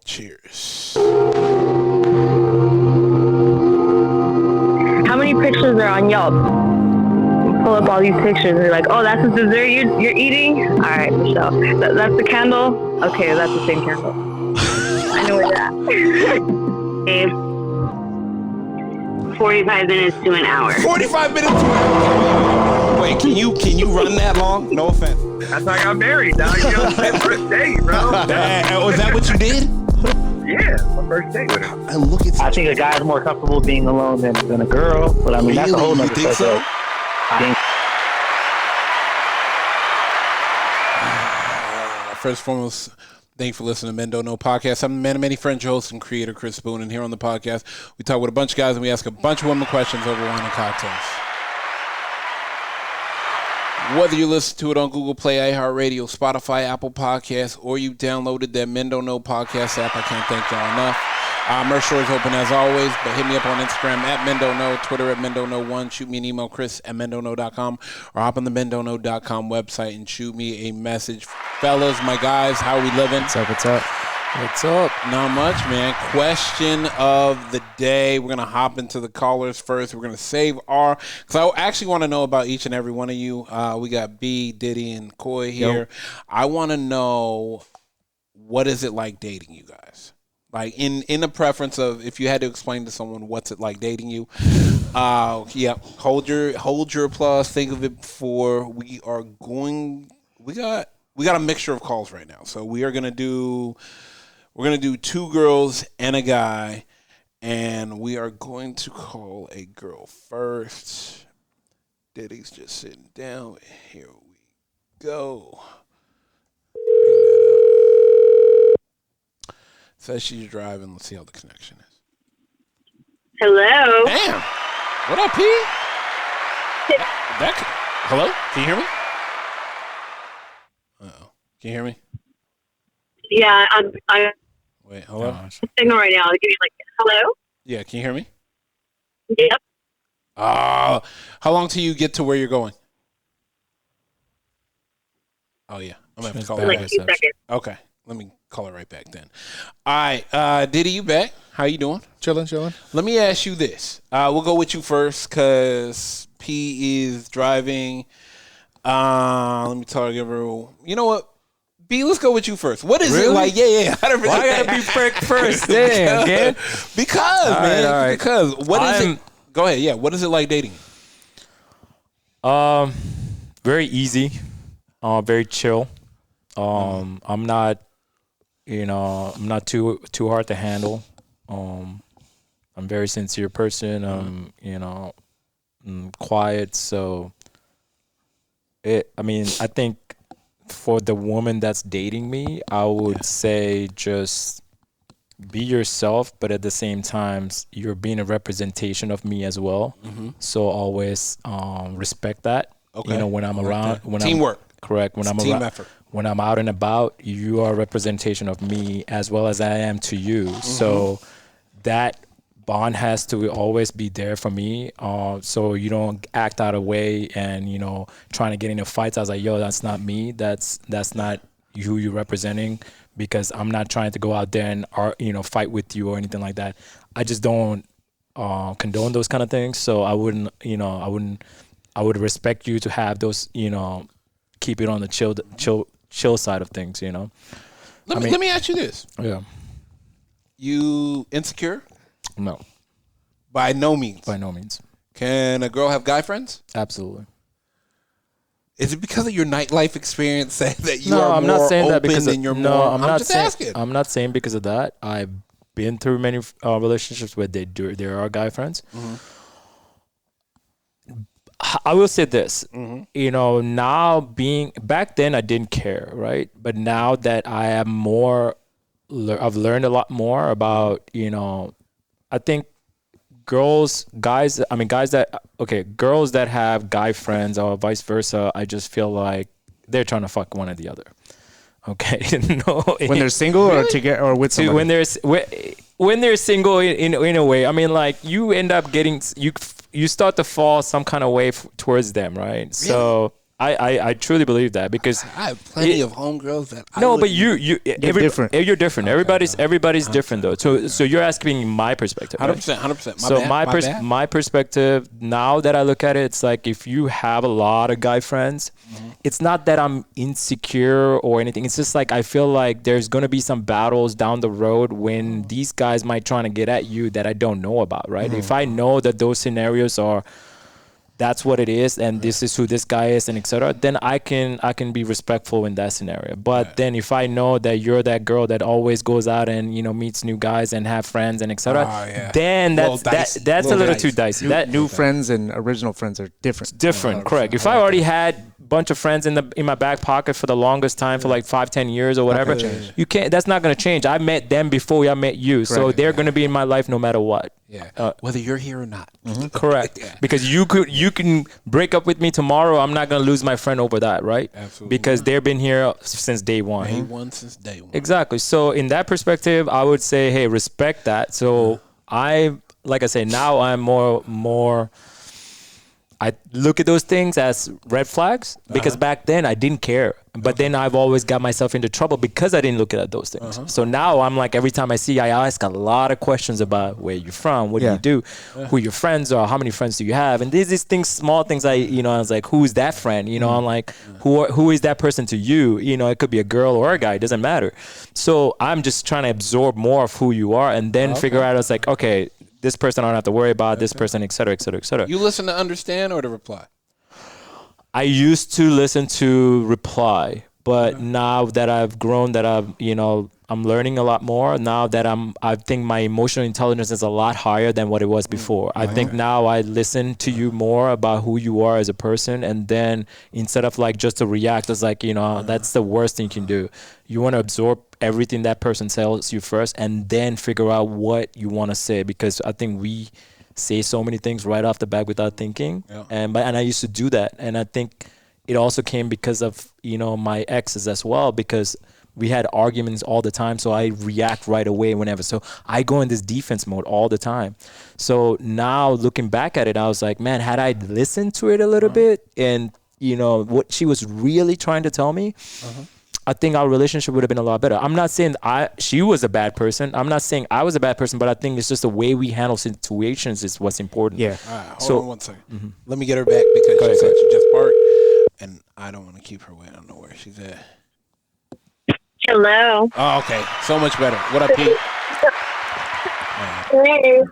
Cheers. How many pictures are on Yelp? Pull up all these pictures and you're like, oh, that's the dessert you're eating? All right, Michelle. That's the candle? Okay, that's the same candle. I know where you're at. 45 minutes to an hour. 45 minutes to an hour. Wait, can you run that long? No offense. That's how I got married. Now you know, first date, bro. Was that what you did? Yeah, my first date with her. And look at. I think a guy's more comfortable being alone than a girl, but I mean that's a whole Really? nother You think so? First and foremost, thank you for listening to Men Don't Know Podcast. I'm the man of many friends, your host and creator, Chris Boone, and here on the podcast, we talk with a bunch of guys and we ask a bunch of women questions over wine and cocktails. Whether you listen to it on Google Play, iHeartRadio, Spotify, Apple Podcasts, or you downloaded that Men Don't Know Podcast app, I can't thank y'all enough. Merch store is open as always, but hit me up on Instagram at Men Don't Know, Twitter at Men Don't Know 1, shoot me an email, Chris at mendontknow.com, or hop on the mendontknow.com website and shoot me a message. Fellas, my guys, how are we living? What's up? What's up? Not much, man. Question of the day. We're going to hop into the callers first. We're going to save our, because I actually want to know about each and every one of you. We got B, Diddy, and Coy here. Yo. I want to know, what is it like dating you guys? Like in the preference of, if you had to explain to someone what's it like dating you, yeah, hold your applause. Think of it before we got a mixture of calls right now. So we're gonna do two girls and a guy, and we are going to call a girl first. Diddy's just sitting down. Here we go. Says she's driving. Let's see how the connection is. Hello. Damn. What up, P? Hello? Can you hear me? Uh-oh. Can you hear me? Yeah, I'm Wait, hello? signal right now. I'll give you hello? Yeah, can you hear me? Yep. How long till you get to where you're going? Oh, yeah. I'm going to have to call her Like back. 2 seconds. Okay. Let me call her right back then. All right. Diddy, you back? How you doing? Chilling. Let me ask you this. We'll go with you first because P is driving. Let me give her. You know what? B, let's go with you first. What is it like? Yeah. I gotta be first? Damn, again? Because, man. All right. Because what is it? Go ahead. Yeah. What is it like dating? Very easy. Very chill. I'm not too hard to handle. I'm a very sincere person. I'm quiet. So I think for the woman that's dating me, I would say just be yourself, but at the same time, you're being a representation of me as well. Mm-hmm. So always respect that. Okay. When I'm around, Teamwork. Correct. When I'm team around, effort. when I'm out and about, you are a representation of me as well as I am to you. Mm-hmm. So that bond has to always be there for me. So you don't act out of way and, trying to get into fights. I was like, yo, that's not me. That's not who you're representing, because I'm not trying to go out there and, fight with you or anything like that. I just don't condone those kind of things. So I would respect you to have those, keep it on the chill side of things, Let me ask you this. Yeah. You insecure? No. By no means. By no means. Can a girl have guy friends? Absolutely. Is it because of your nightlife experience that you no, are I'm more not saying open that because than you're no, more? I'm not just saying, asking. I'm not saying because of that. I've been through many relationships where there are guy friends. Mm-hmm. I will say this, now back then I didn't care, right? But now that I am I've learned a lot more about, I think girls that have guy friends or vice versa, I just feel like they're trying to fuck one or the other. Okay. No, when they're single really? Or together or with somebody? When they're single in a way, you end up getting, you start to fall some kind of way towards them, right? Really? So I truly believe that because I have plenty of homegirls that. but you're different. You're different. Everybody's different though. So you're asking my perspective. 100%. So my perspective now that I look at it, it's like if you have a lot of guy friends, it's not that I'm insecure or anything. It's just like I feel like there's gonna be some battles down the road when these guys might trying to get at you that I don't know about, right? If I know that those scenarios are that's what it is and this is who this guy is and etc., then I can be respectful in that scenario. But then if I know that you're that girl that always goes out and meets new guys and have friends and etc., then that's a little too dicey. New friends and original friends are different. Correct. If I already had bunch of friends in my back pocket for the longest time for like 5-10 years or whatever, you can't, that's not going to change. I met them before I met you, so they're going to be in my life no matter what. Whether you're here or not. Correct. Because you can break up with me tomorrow, I'm not going to lose my friend over that, right? Absolutely. Because they've been here since day one. Since day one. Exactly. So in that perspective, I would say, hey, respect that. So like I say, now I'm more I look at those things as red flags because back then I didn't care. But then I've always got myself into trouble because I didn't look at those things. So now I'm like, every time I ask a lot of questions about where you're from, what do you do, who your friends are, how many friends do you have? And these things, small things I was like, who's that friend? I'm like, who is that person to you? It could be a girl or a guy, it doesn't matter. So I'm just trying to absorb more of who you are and then figure out, it's like, okay, this person I don't have to worry about, this person, et cetera, et cetera, et cetera. You listen to understand or to reply? I used to listen to reply, but now that I've grown, that I'm learning a lot more. Now that I think my emotional intelligence is a lot higher than what it was before. I think now I listen to you more about who you are as a person, and then instead of like just to react, it's like, that's the worst thing you can do. You want to absorb everything that person tells you first, and then figure out what you want to say, because I think we say so many things right off the bat without thinking. And I used to do that, and I think it also came because of my exes as well, because we had arguments all the time, so I react right away whenever. So I go in this defense mode all the time. So now looking back at it, I was like, man, had I listened to it a little bit and what she was really trying to tell me, I think our relationship would have been a lot better. I'm not saying she was a bad person. I'm not saying I was a bad person, but I think it's just the way we handle situations is what's important. Yeah. All right, hold on one second. Let me get her back because she said she just parked, and I don't want to keep her waiting. I don't know where she's at. Hello. Oh, okay. So much better. What up, Pete? Hey.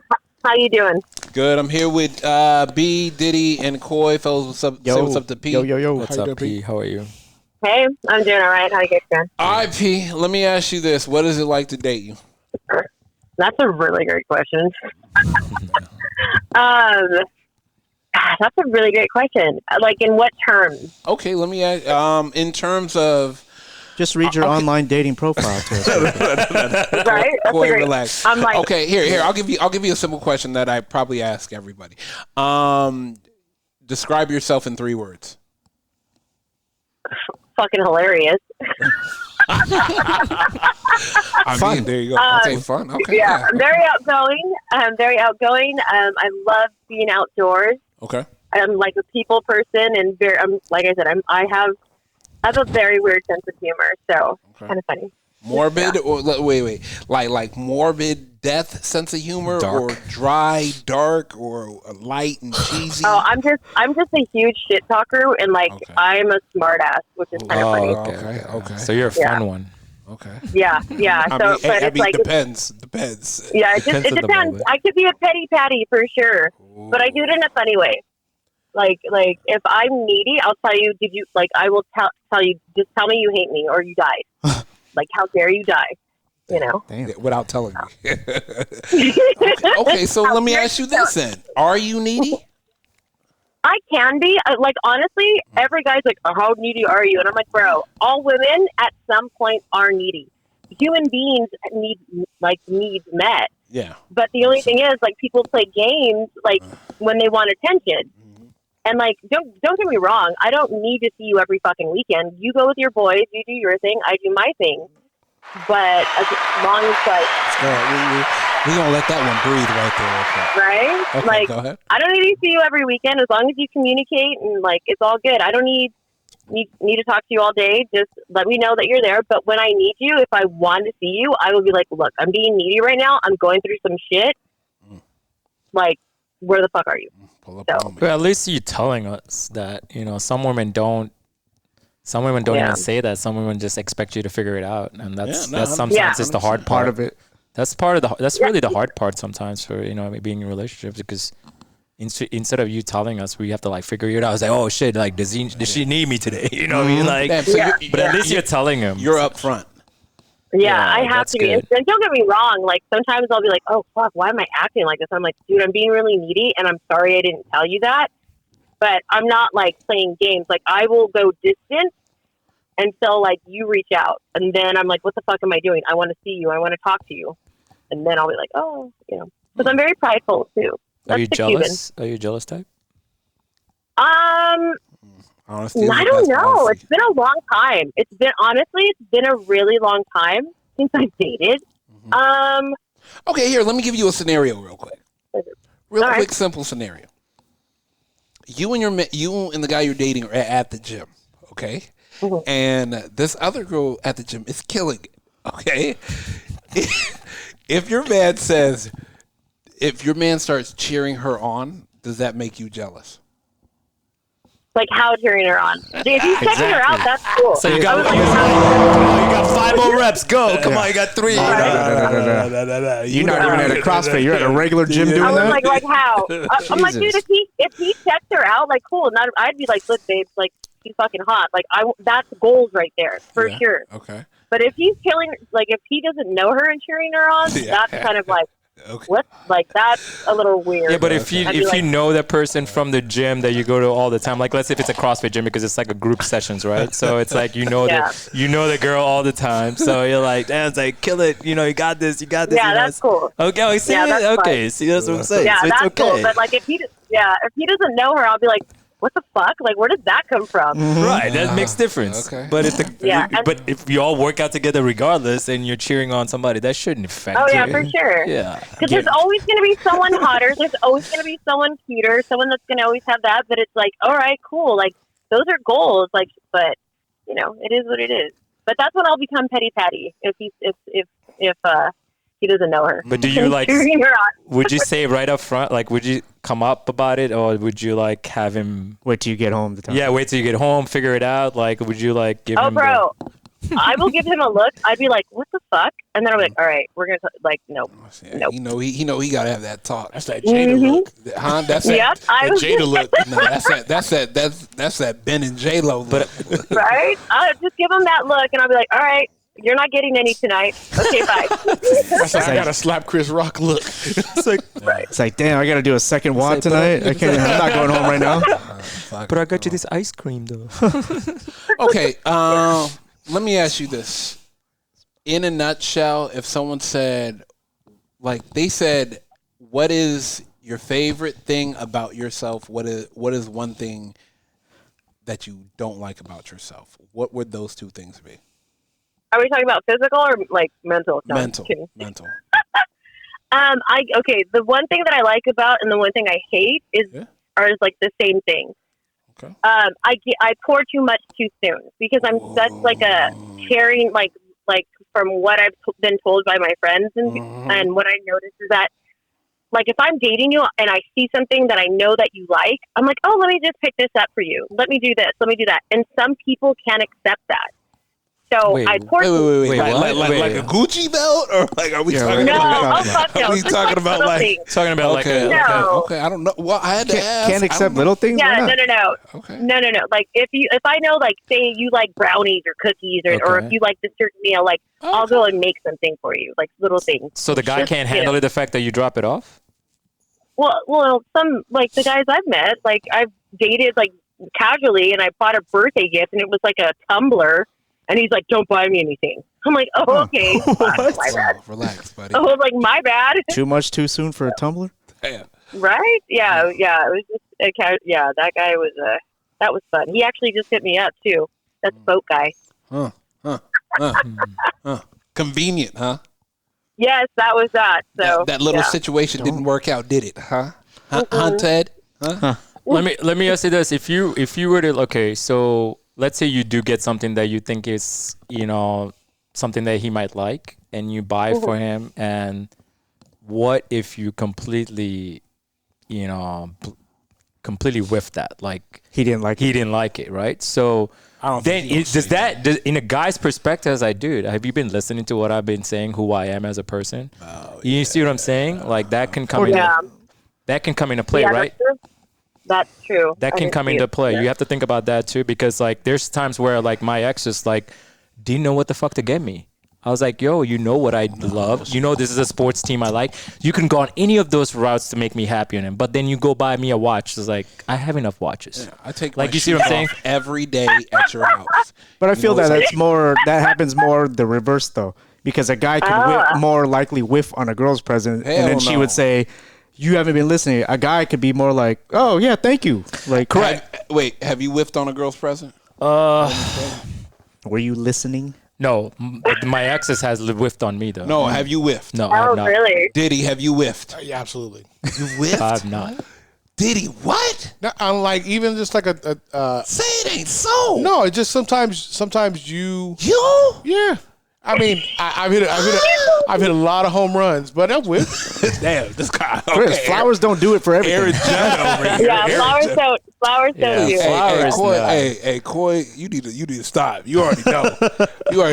How you doing? Good. I'm here with B, Diddy, and Coy. Fellas, what's up? Say what's up to Pete. Yo. What's up, P? How are you? Hey, I'm doing all right. How you guys doing? All right, P. Let me ask you this. What is it like to date you? That's a really great question. That's a really great question. Like, in what terms? Okay, let me ask. In terms of... Just read your online dating profile to us. Right? That's Coy, great. relax. I'm like, okay, here. I'll give you a simple question that I probably ask everybody. Describe yourself in 3 words. fucking hilarious. Fun. There you go. Okay, fun. Okay. Yeah, I'm very outgoing. I love being outdoors. Okay. I'm like a people person, and like I said, I have a very weird sense of humor, so kind of funny. Morbid or wait, like morbid death sense of humor, or dry, dark, or light and cheesy. Oh, I'm just a huge shit talker, and I'm a smart ass, which is kind of funny. Okay. So you're a fun one. Okay. Yeah. So, depends. Yeah, it depends. I could be a petty patty for sure, but I do it in a funny way. Like if I'm needy, I'll tell you. I will tell you. Just tell me you hate me or you died. Like, how dare you die? You know, without telling me. Okay, so let me ask you this then: are you needy? I can be. Honestly, every guy's like, oh, how needy are you? And I'm like, bro, all women at some point are needy. Human beings need needs met. Yeah. But the only thing is, people play games when they want attention. And don't get me wrong, I don't need to see you every fucking weekend. You go with your boys, you do your thing, I do my thing. But as long as we're gonna let that one breathe right there. Right? Okay, go ahead. I don't need to see you every weekend as long as you communicate and it's all good. I don't need need to talk to you all day. Just let me know that you're there. But when I need you, if I want to see you, I will be like, look, I'm being needy right now. I'm going through some shit. Like, where the fuck are you? Pull up So- on me. But at least you're telling us that, some women don't even say that. Some women just expect you to figure it out. And that's sometimes Yeah. it's the hard Part part. of it. That's really the hard part sometimes for, being in relationships, because instead of you telling us, we have to like figure it out. It's like, oh shit, like does she need me today? You know what I mean? Like, Damn, so but at least you're telling him. you're up front. Yeah, Yeah, I have that's to be. good. And don't get me wrong. Like, sometimes I'll be like, oh, fuck, why am I acting like this? I'm like, dude, I'm being really needy, and I'm sorry I didn't tell you that. But I'm not, like, playing games. Like, I will go distant until, like, you reach out. And then I'm like, what the fuck am I doing? I want to see you. I want to talk to you. And then I'll be like, oh, Because I'm very prideful, too. Are you the jealous? Are you a jealous type? Honesty is I the don't best know. policy. It's been a long time. It's been a really long time since I've dated. Okay, here, let me give you a scenario real quick. Real All right. quick, simple scenario. You and the guy you're dating are at the gym, okay? Mm-hmm. And this other girl at the gym is killing it, okay? If your man starts cheering her on, does that make you jealous? Like, how cheering her on. If he's checking her out, that's cool. So you I was got, like, you got 5 more reps. Go. Come on, you got 3. You're not even at a CrossFit. You're at a regular gym doing I was that. like how? I'm like, dude, Jesus. if he checks her out, like, cool. Not, I'd be like, look, babe, like, she's fucking hot. Like, that's goals right there for Yeah. sure. Okay. But if he's killing, like, if he doesn't know her and cheering her on, Yeah. that's kind of like, Okay. what? Like, that's a little weird. Yeah, but if you I'd be if like, you know that person from the gym that you go to all the time, like let's say if it's a CrossFit gym, because it's like a group sessions, right? So it's like Yeah. the girl all the time. So you're like, damn, it's like kill it, you got this, you got this. yeah, that's cool. Okay, see, Yeah, that's okay, see, that's what I'm saying. Yeah, so that's it's okay. cool. But like, if he doesn't know her, I'll be like, what the fuck? Like, where did that come from? Right, that makes difference. Okay. But Yeah. but if you all work out together regardless, and you're cheering on somebody, that shouldn't affect Oh you. yeah, for sure. Yeah. Because there's always going to be someone hotter. There's always going to be someone cuter. Someone that's going to always have that. But it's like, all right, cool. Like, those are goals. Like, but it is what it is. But that's when I'll become petty patty if he doesn't know her. But do you like? Cheering her on. Would you say right up front? Like, would you come up about it, or would you like have him? Wait till you get home. Yeah, wait till you get home, figure it out. Like, would you like give Oh, him? bro. I will give him a look. I'd be like, what the fuck? And then I'm like, all right, we're going to, like, no. Yeah, Nope. he got to have that talk. That's that Jada look. Huh? That's that, Yep, I that was- Jada look. No, that's that Ben and J Lo look. Right? I'll just give him that look, and I'll be like, all right, you're not getting any tonight. Okay, bye. I got to slap Chris Rock look. It's like, It's like, damn, I got to do a second WOD tonight. I'm not going home right now. but I got you this ice cream though. Okay, let me ask you this. In a nutshell, if someone said, like they said, what is your favorite thing about yourself? What is one thing that you don't like about yourself? What would those two things be? Are we talking about physical or, like, mental? No, I'm Mental. kidding. Mental. The one thing that I like about and the one thing I hate is like the same thing. Okay. I pour too much too soon because I'm such like a caring, like from what I've been told by my friends and what I noticed is that, like, if I'm dating you and I see something that I know that you like, I'm like, oh, let me just pick this up for you. Let me do this. Let me do that. And some people can't accept that. So Wait, I pour. Wait. what? Like a Gucci belt, or like are we talking? No, about, oh fuck no. Are we Just, talking like, about little like? things. Talking about Okay, like No. okay. I don't know. Well, I had to ask. Can't I accept don't know. little things? Why Yeah, not? no. Okay. No. Like if I know, like, say you like brownies or cookies or Okay. if you like this certain meal, like I'll go and make something for you, like little things. So the guy can't handle the fact that you drop it off? Well, some, like, the guys I've met, like, I've dated, like, casually, and I bought a birthday gift, and it was, like, a tumbler, and he's like, don't buy me anything. I'm like, oh, okay. My bad. Oh, relax, buddy. I was like, my bad. Too much too soon for a tumbler? Damn. Right? Yeah. It was just, that guy was, that was fun. He actually just hit me up, too. That's boat guy. Convenient, huh? Yes, that was that. So that little yeah. situation didn't work out, did it? Huh, Ted? Huh? Let me ask you this: if you were to so let's say you do get something that you think is, something that he might like, and you buy for him, and what if you completely, completely whiffed that? Like He didn't like it, right? So then in a guy's perspective, as I do, have you been listening to what I've been saying, who I am as a person? You see what I'm saying? Like that can come into play, right? That's true. That can come into play. You have to think about that too, because like there's times where like my ex is like, do you know what the fuck to get me? I was like, yo, you know what I love. You know this is a sports team I like. You can go on any of those routes to make me happy on him. But then you go buy me a watch. It's like, I have enough watches. Yeah, I take like my you see what I'm saying? Every day at your house. But I feel that happens more the reverse though, because a guy can more likely whiff on a girl's present, and then she would say, you haven't been listening. A guy could be more like, oh yeah, thank you. Like, correct. Wait, have you whiffed on a girl's present? Were you listening? No, my exes has whiffed on me though. No, have you whiffed? No, I have not. Really? Diddy, have you whiffed? Yeah, absolutely. You whiffed? I have not. Diddy, what? No, I'm like even just like a say it ain't so. No, it's just sometimes you. Yeah. I mean, I've hit a lot of home runs, but I'm with. Damn, this guy. Chris, flowers don't do it for everything. Aaron Judd over here. Yeah, flowers don't do it. Hey, Coy, you need to stop. You already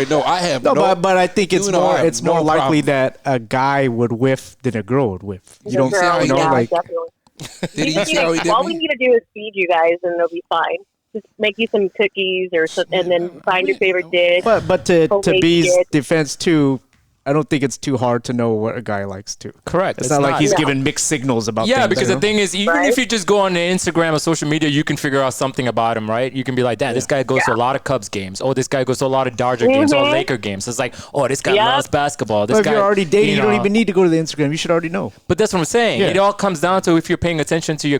know. I have but I think it's more likely that a guy would whiff than a girl would whiff. You don't see how definitely. Did he see how he did? All we need to do is feed you guys, and it'll be fine. Just make you some cookies and then find your favorite dish. But to B's defense too, I don't think it's too hard to know what a guy likes too. Correct. It's not like he's giving mixed signals about things. Yeah, because the thing is, even if you just go on the Instagram or social media, you can figure out something about him, right? You can be like, Dad, this guy goes to a lot of Cubs games. Oh, this guy goes to a lot of Dodger games or Laker games. It's like, oh, this guy loves basketball. This guy, if you're already dating, you don't even need to go to the Instagram. You should already know. But that's what I'm saying. It all comes down to if you're paying attention to your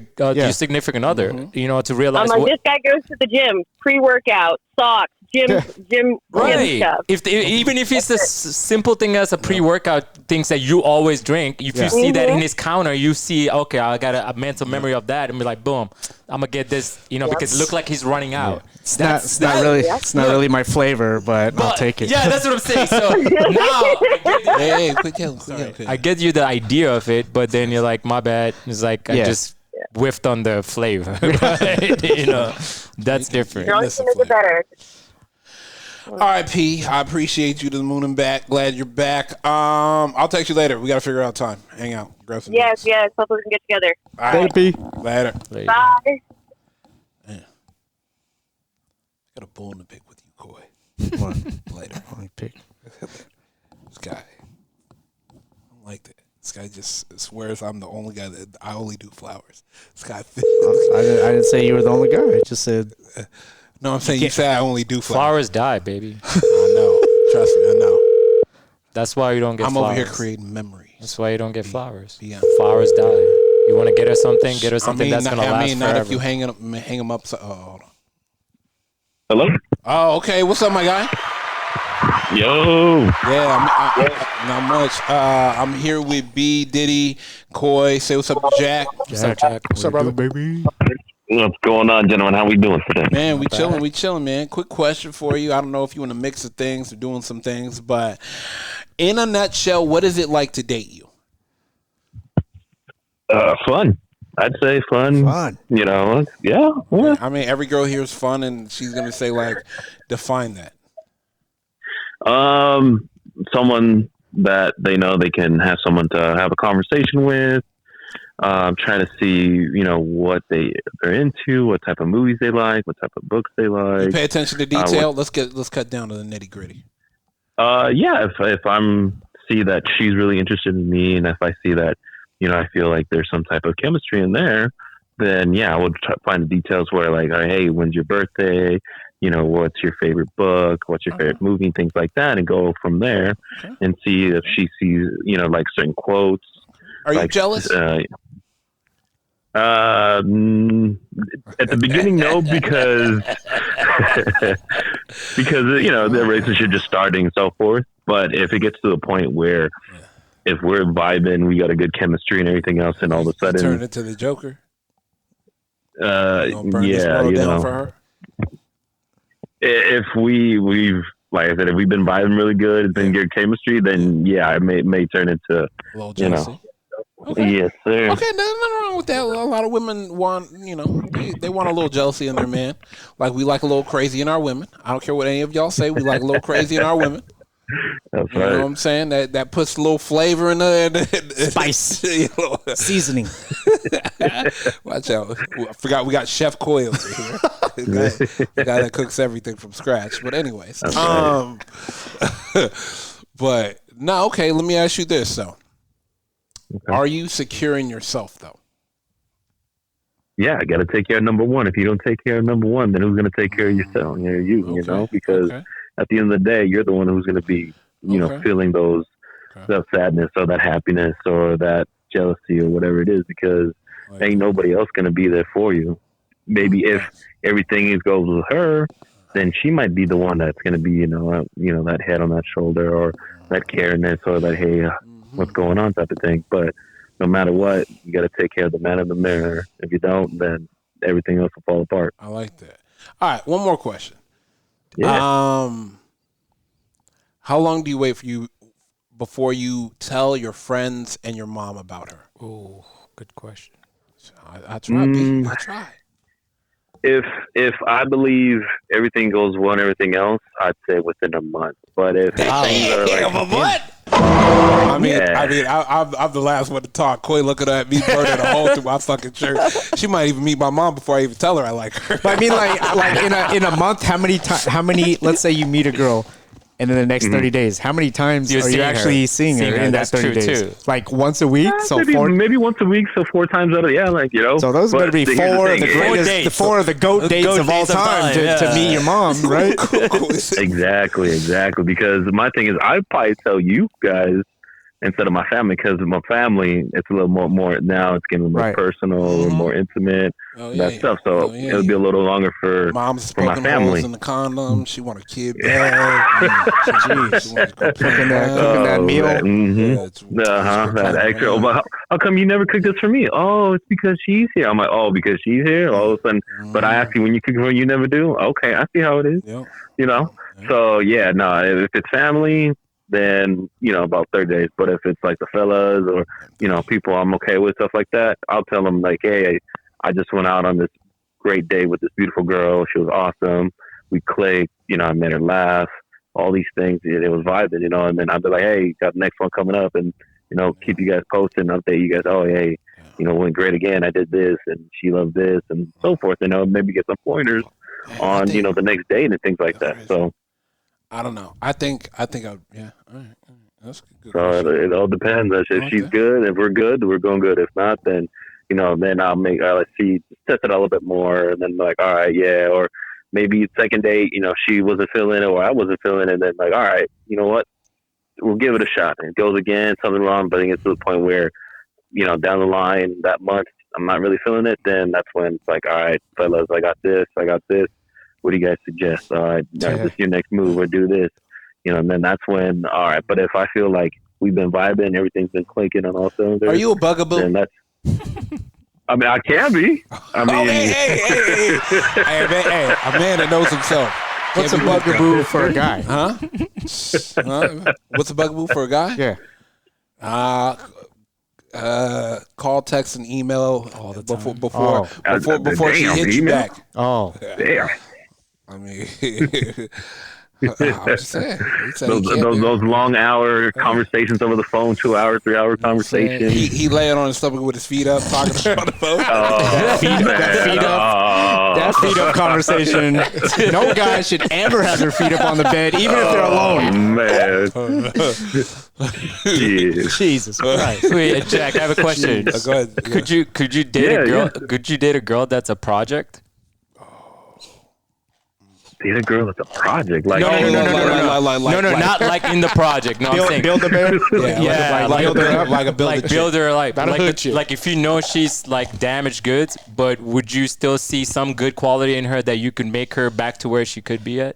significant other, to realize. I'm like, this guy goes to the gym, pre-workout, socks, gym stuff. Even if it's a simple thing as a pre-workout, things that you always drink, if you see that in his counter, you see, okay, I got a mental memory of that, and be like, boom, I'm gonna get this, because it look like he's running out. Yeah. It's not really my flavor, but I'll take it. Yeah, that's what I'm saying. So now, I get you the idea of it, but then you're like, my bad. It's like I just whiffed on the flavor. That's different. Better. All right, P. I appreciate you to the moon and back. Glad you're back. I'll text you later. We got to figure out time. Hang out. Grab some yes. Hopefully we can get together. All right. P. Later. Bye. Man. Got a bull in the pick with you, Coy. What? Later. Only pick. This guy. I don't like that. This guy just swears I'm the only guy that I only do flowers. This guy. I didn't say you were the only guy. I just said. No, I'm saying you say I only do flowers. Flowers die, baby. I know. Trust me, I know. That's why you don't get flowers. I'm over here creating memories. That's why you don't get flowers. Yeah. Flowers die. You want to get her something? Get her something that's going to last forever. Not if you hang them up. Hold on. Hello? Oh, okay. What's up, my guy? Yo. Yeah, not much. I'm here with B, Diddy, Coy. Say what's up to Jack. What's up, Jack? What's up, brother, baby? What's going on, gentlemen? How we doing today? Man, we chilling, man. Quick question for you. I don't know if you want to mix of things or doing some things, but in a nutshell, what is it like to date you? Fun. I'd say fun. Fun. Yeah. I mean, every girl here is fun, and she's gonna say like, define that. Someone that they know they can have someone to have a conversation with. Trying to see, what they're into, what type of movies they like, what type of books they like. You pay attention to detail. Let's cut down to the nitty gritty. Yeah. If I'm see that she's really interested in me, and if I see that, I feel like there's some type of chemistry in there, then yeah, I would find the details where like, hey, when's your birthday? What's your favorite book? What's your favorite movie? Things like that, and go from there and see if she sees, like certain quotes. Are you jealous? At the beginning, no, because the relationship just starting and so forth. But if it gets to the point where if we're vibing, we got a good chemistry and everything else, and all of a sudden turn into the Joker. Yeah, down for her? if we've like I said, if we've been vibing really good, it's been good chemistry, then yeah, it may turn into a little jealousy. Okay. Yes, sir. Okay, there's nothing wrong with that. A lot of women want, they want a little jealousy in their man. Like we like a little crazy in our women. I don't care what any of y'all say. We like a little crazy in our women. That's You right. know what I'm saying? That puts a little flavor in the Spice. Seasoning. Watch out. I forgot we got Chef Coyle here. The guy that cooks everything from scratch. But anyways. Right. But no, okay, let me ask you this though. Okay. Are you secure in yourself though? Yeah, I got to take care of number one. If you don't take care of number one, then who's going to take care of yourself? You know, because at the end of the day, you're the one who's going to be, feeling those that sadness or that happiness or that jealousy or whatever it is, because ain't nobody else going to be there for you. Maybe if everything goes with her, then she might be the one that's going to be, that head on that shoulder or that careness or that, hey, what's going on type of thing. But no matter what, you got to take care of the man in the mirror. If you don't, then everything else will fall apart. I like that. All right, one more question. Yeah. How long do you wait before you tell your friends and your mom about her? Oh, good question. I try. I try. If I believe everything goes well and everything else, I'd say within a month. But if things are like, what? I'm the last one to talk. Coy looking at me burning a hole through my fucking shirt. She might even meet my mom before I even tell her I like her. But I mean, like in a month, how many? Let's say you meet a girl, and in the next 30 days, how many times are you actually seeing her in that 30 days? Too. Like once a week? So maybe once a week, so 4 times out of So those better be four of the GOAT dates of all time to meet your mom, right? Exactly. Because my thing is, I'd probably tell you guys instead of my family, because of my family, it's a little more now. It's getting more personal and more intimate. That stuff. So it'll be a little longer for mom's for my family. In the condom, she want a kid back. She wants to cooking that meal. That extra. But how come you never cook this for me? Oh, it's because she's here. I'm like, because she's here. All of a sudden, but I ask you when you cook for her, you never do. Okay, I see how it is. Yep. So if it's family, then about 30 days. But if it's like the fellas or people I'm okay with, stuff like that, I'll tell them like, hey, I just went out on this great date with this beautiful girl. She was awesome. We clicked. I made her laugh. All these things. It was vibing. And then I'll be like, hey, got the next one coming up, and keep you guys posted and update you guys. Oh, hey, went great again. I did this, and she loved this, and so forth. Maybe get some pointers on the next date and things like that. So. I don't know. I think All right. That's good. So it all depends. If she's good, if we're good, we're going good. If not, then then I'll test it a little bit more, and then like, all right, yeah, or maybe second date, she wasn't feeling it or I wasn't feeling it, and then like, all right, you know what, we'll give it a shot. And it goes again, something wrong, but it gets to the point where down the line that month I'm not really feeling it. Then that's when it's like, all right, fellas, I got this. What do you guys suggest? All right, this is your next move, or do this, and then that's when, all right. But if I feel like we've been vibing, everything's been clinking on all cylinders. Are you a bugaboo? Then that's, I mean, I can be. I mean, hey, a man that knows himself. What's a bugaboo for a guy? Huh? What's a bugaboo for a guy? Yeah. Call, text, and email all the time before she hits you back. Oh, damn. I mean, I'm just saying. Those long hour conversations over the phone, 2 hour, 3 hour conversations. He laying on his stomach with his feet up, talking on the phone. That feet up conversation. No guy should ever have their feet up on the bed, even if they're alone. Man. Jesus Christ. Wait, Jack, I have a question. Go ahead. Yeah. Could you date a girl? Could you date a girl that's a project? Date a girl that's a project. Like, no, not like in the project. No, I'm saying build a bear. Builder, like if you know she's like damaged goods, but would you still see some good quality in her that you could make her back to where she could be at?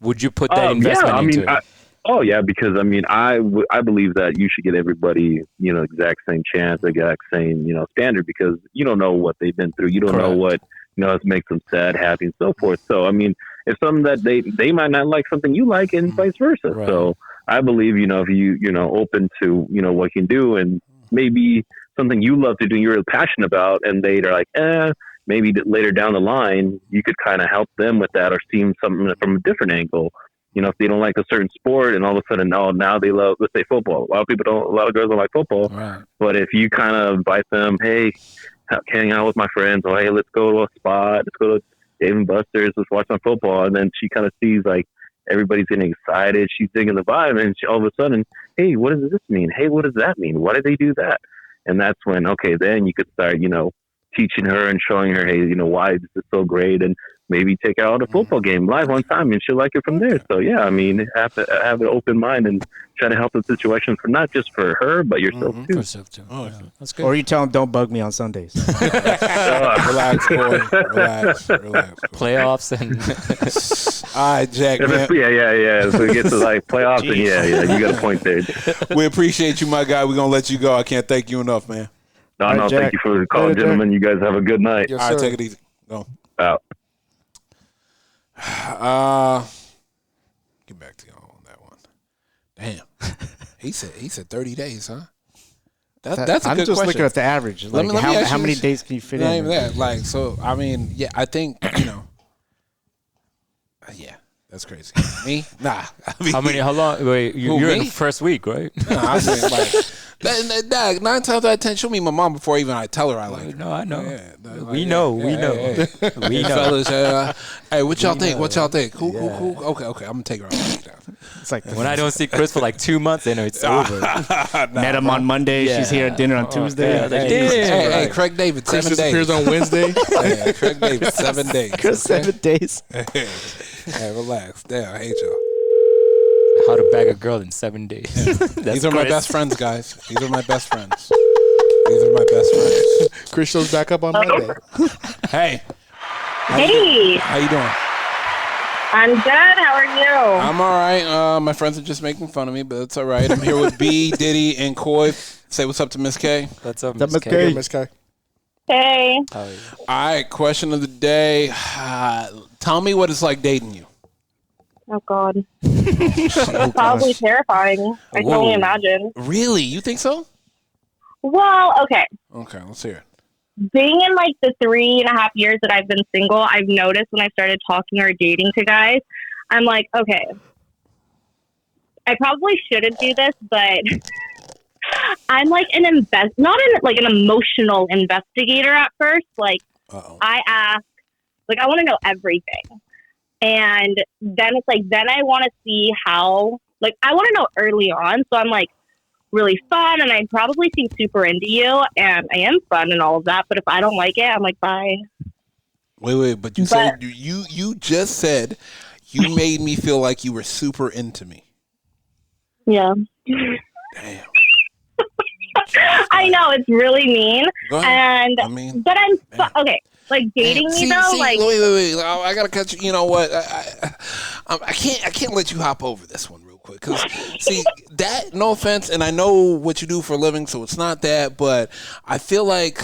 Would you put that investment into it? Because I mean, I believe that you should get everybody, exact same chance, exact same, standard, because you don't know what they've been through. You don't know what, it makes them sad, happy, and so forth. So, I mean, it's something that they might not like something you like, and vice versa. Right. So I believe, if you open to, what you can do, and maybe something you love to do, you're really passionate about, and they're like, maybe later down the line, you could kind of help them with that, or see something from a different angle. If they don't like a certain sport, and all of a sudden, now they love, let's say, football. A lot of girls don't like football. Right. But if you kind of invite them, hey, hang out with my friends, or hey, let's go to a spot, let's go to Dave & Buster's, let's watch some football, and then she kind of sees like everybody's getting excited, she's digging the vibe, and all of a sudden, hey, what does this mean? Hey, what does that mean? Why did they do that? And that's when, okay, then you could start, teaching her and showing her, hey, why this is so great, and maybe take her out a football game live one time, and she'll like it from there. So yeah, I mean, have to have an open mind and try to help the situation for not just for her, but yourself too. For yourself too. Oh, yeah. That's good. Or you tell them, don't bug me on Sundays. Relax, boy. Relax. Playoffs and all right, Jack. Man. Yeah. So it gets to like playoffs, and yeah, you got a point there. We appreciate you, my guy. We're gonna let you go. I can't thank you enough, man. No, Jack. thank you for the call, gentlemen. You guys have a good night. Yes, All right, sir. take it easy. Go. Out. Get back to you on that one. Damn. He said 30 days, huh? That's a I'm good just question. looking at the average. Let Like, me ask how you many this. days can you fit Not in? even that. Like, so I mean, yeah, I think yeah, that's crazy. Me? Nah. I mean, how long? Wait, you're in me? the first week, right? nah, I mean, like, that 9 times out of 10, she'll meet my mom before even I tell her I like her. No, I know. Yeah, We know. Hey, We know. fellas, hey, what y'all think? What y'all think? Cool. Okay, I'm gonna take her out now. It's like When I don't see Chris for like 2 months, I know it's over. met him on Monday. Yeah. She's here at dinner on Tuesday. yeah, like, Hey, Craig David, Chris 7 disappears days. on Wednesday. Yeah, Craig David, 7 days. Chris, 7 days. Hey, relax. Damn, I hate y'all. How to bag a girl in 7 days. These are my Chris. best friends, guys. These are my best friends. Chris shows back up on Monday. Hey, Hey, how you doing? I'm good. How are you? I'm all right. My friends are just making fun of me, but it's all right. I'm here with B, Diddy, and Coy. Say what's up to Miss K. What's up, Miss Miss K? K? Miss Kai. Hey. How are you? All right, question of the day. Tell me what it's like dating you. Oh God. Probably terrifying. I can only imagine. Really? You think so? Well, okay. Okay, let's hear it. Being in like the 3.5 years that I've been single, I've noticed when I started talking or dating to guys, I'm like, okay, I probably shouldn't do this, but I'm like not an emotional investigator at first. Like, I ask, like, I want to know everything. And then it's like, then I want to see how, like, I want to know early on. So I'm like really fun, and I probably seem super into you, and I am fun and all of that. But if I don't like it, I'm like, bye. Wait, but you said you just said you made me feel like you were super into me. Yeah. Damn. I know it's really mean, Go ahead. and but I'm okay. Like dating me though, like wait. I gotta catch you. You know what? I can't let you hop over this one real quick because see that. No offense, and I know what you do for a living, so it's not that. But I feel like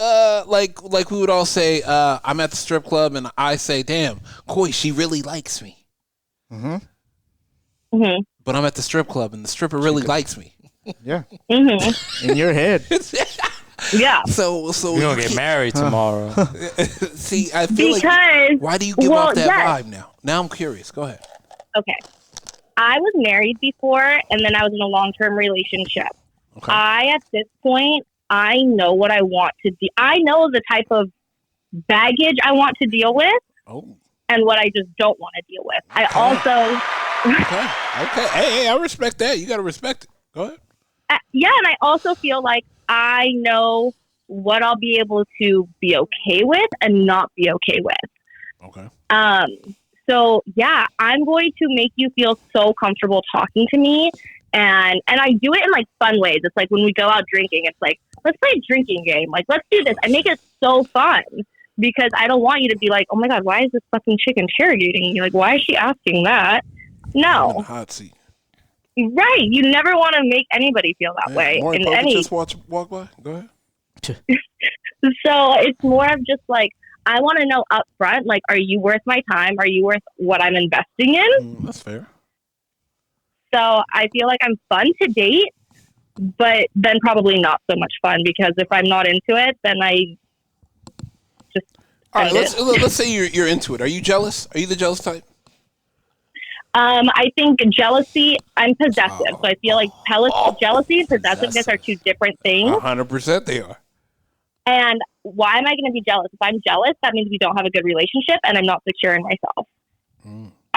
like we would all say, I'm at the strip club, and I say, "Damn, Coy, she really likes me." Mm-hmm. mm-hmm. But I'm at the strip club, and the stripper really likes me. Yeah. Mm-hmm. In your head. Yeah. So We're going to get married tomorrow. See, I feel because like why do you give off that vibe now? Now I'm curious. Go ahead. Okay. I was married before, and then I was in a long-term relationship. Okay. At this point, I know what I want to do. I know the type of baggage I want to deal with and what I just don't want to deal with. I also... Okay. Hey, I respect that. You got to respect it. Go ahead. Yeah, and I also feel like I know what I'll be able to be okay with and not be okay with. Okay. So yeah, I'm going to make you feel so comfortable talking to me, and I do it in like fun ways. It's like when we go out drinking, it's like, let's play a drinking game. Like, let's do this. I make it so fun because I don't want you to be like, oh my God, why is this fucking chick interrogating me? Like, why is she asking that? No. I'm in the hot seat. Right. You never want to make anybody feel that way. Maury In Povich any just walk by. Go ahead. So it's more of just like, I want to know up front, like, are you worth my time? Are you worth what I'm investing in? That's fair. So I feel like I'm fun to date, but then probably not so much fun, because if I'm not into it, then I just All right, end it. let's say you're into it. Are you jealous? Are you the jealous type? I think jealousy, I'm possessive. So I feel like jealousy and possessiveness are two different things. 100% they are. And why am I going to be jealous? If I'm jealous, that means we don't have a good relationship and I'm not secure in myself.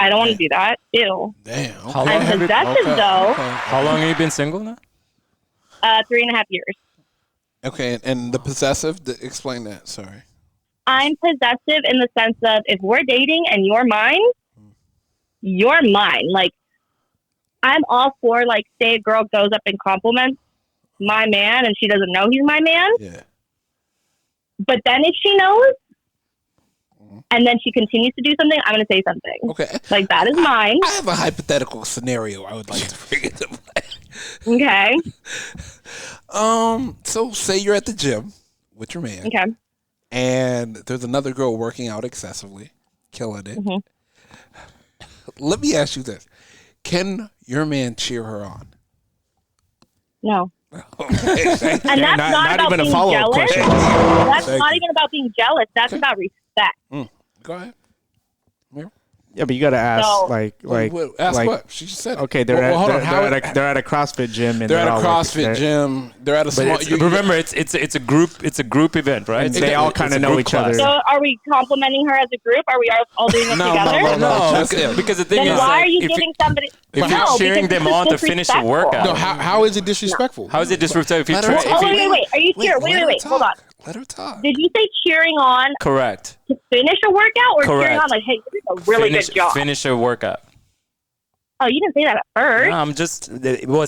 I don't want to do that. Ew. Damn. Okay. I'm possessive, though. How long have you been single now? 3.5 years. Okay, and the possessive, explain that. Sorry. I'm possessive in the sense of if we're dating and you're mine, you're mine. Like, I'm all for, like, say a girl goes up and compliments my man and she doesn't know he's my man. Yeah. But then if she knows and then she continues to do something, I'm going to say something. Okay. Like, that is mine. I have a hypothetical scenario I would like to bring into play. Okay. So say you're at the gym with your man. Okay. And there's another girl working out excessively, killing it. Let me ask you this. Can your man cheer her on? No. Okay. And that's not about even a being follow-up jealous. question. That's Thank not you. even about being jealous. That's about respect. Go ahead. Yeah, but you got to ask, So- Ask like, what? She just said it. okay, they're at a CrossFit gym, and They're at a all CrossFit gym. They're at a small. Remember, it's a group event, right? And they all kind of know each other. So are we complimenting her as a group? Are we all doing it together? No, because the thing Then is, why like, are you if giving somebody? if No, you're cheering because them this is on to finish a disrespectful. workout, No, how is it disrespectful? how is it disrespectful? If you Let her try, talk. if Oh, you, wait. Are you cheering? Wait. Hold on. Let her talk. Did you say cheering on correct, to finish a workout or cheering Correct. on like, hey, you did a really good job? finish a workout. Oh, you didn't say that at first. No, I'm just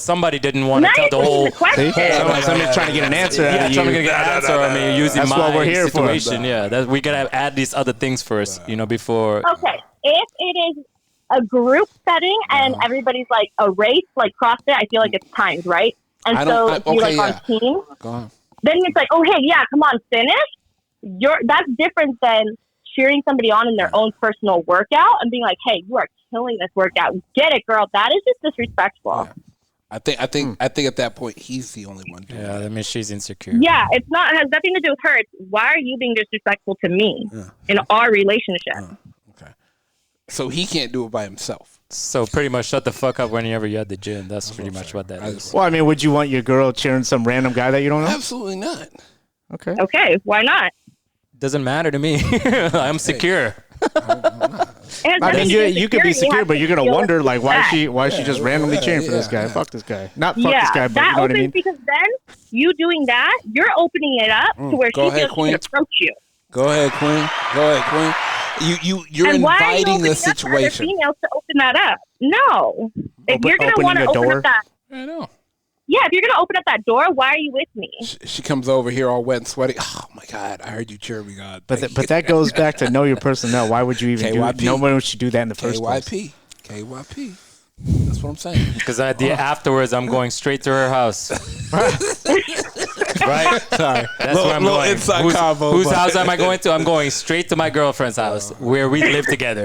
somebody didn't want to Now tell you're the pushing whole. the question. Somebody's trying to get an answer. Yeah, out of trying to you. get an answer. I mean, using That's my what we're here for. situation. Yeah, that we gotta add these other things first, before. Okay, if it is a group setting and everybody's like a race, like CrossFit, I feel like it's timed, right? And so if you're like on team, Go on. then it's like, oh, hey, yeah, come on, finish. That's different than cheering somebody on in their own personal workout and being like, hey, you are killing this workout. Get it, girl. That is just disrespectful. Yeah. I think at that point he's the only one doing Yeah, it. that means she's insecure. Yeah, it has nothing to do with her. It's why are you being disrespectful to me in our relationship? Okay. So he can't do it by himself. So pretty much shut the fuck up whenever you're at the gym. That's pretty much what that is. Well, I mean, would you want your girl cheering some random guy that you don't know? Absolutely not. Okay. Okay, why not? Doesn't matter to me. I'm secure. I mean, you could be secure, but you're gonna wonder like why is she just randomly cheering for this guy? Fuck this guy. Not fuck this guy, but that you know what I opens mean. because then you doing that, you're opening it up to where Go she ahead, feels she Queen. can approach you. Go ahead, Queen. You're And why are you inviting opening the up for other situation. females to open that up? No. If you're gonna opening want to a open door? up that, I know. yeah, if you're gonna open up that door, why are you with me? She comes over here all wet and sweaty. Oh my God! I heard you cheer me, God. But Thank you. that goes back to know your personnel. Why would you even KYP. do? No one should do that in the first place. KYP. That's what I'm saying. Because afterwards, I'm going straight to her house. Right? Sorry. That's where I'm going. Inside Whose convo, house am I going to? I'm going straight to my girlfriend's house where we live together.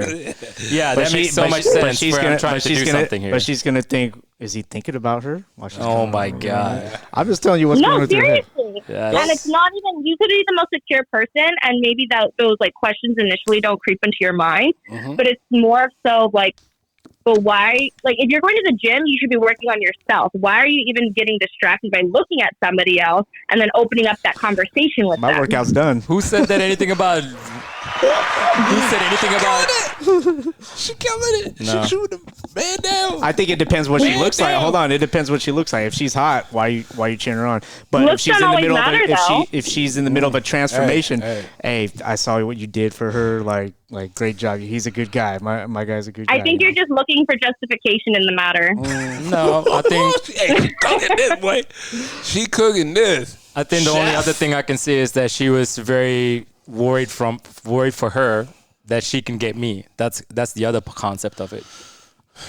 Yeah, that makes so much sense. I'm trying to do something here. But she's gonna think, is he thinking about her? While she's Oh my God. I'm just telling you what's going No, on through her head. seriously. Yes. And it's not even, you could be the most secure person and maybe those like questions initially don't creep into your mind, but it's more so like, but why, like if you're going to the gym, you should be working on yourself. Why are you even getting distracted by looking at somebody else and then opening up that conversation with My them? workout's done. Who said that anything about... Who said anything about... She killing it. No. She shooting the man down. I think it depends what she Man looks like. down. Hold on, it depends what she looks like. If she's hot, why you cheering her on? But Looks if she's don't in the always middle matter, of though. if she's in the middle of a transformation, Hey. hey, I saw what you did for her. Like great job. He's a good guy. My guy's a good guy. I think you're just looking for justification in the matter. No, I think... Hey, she cooking this, boy. She cooking this. I think the only Chef. other thing I can say is that she was very worried for her that she can get me. That's the other concept of it.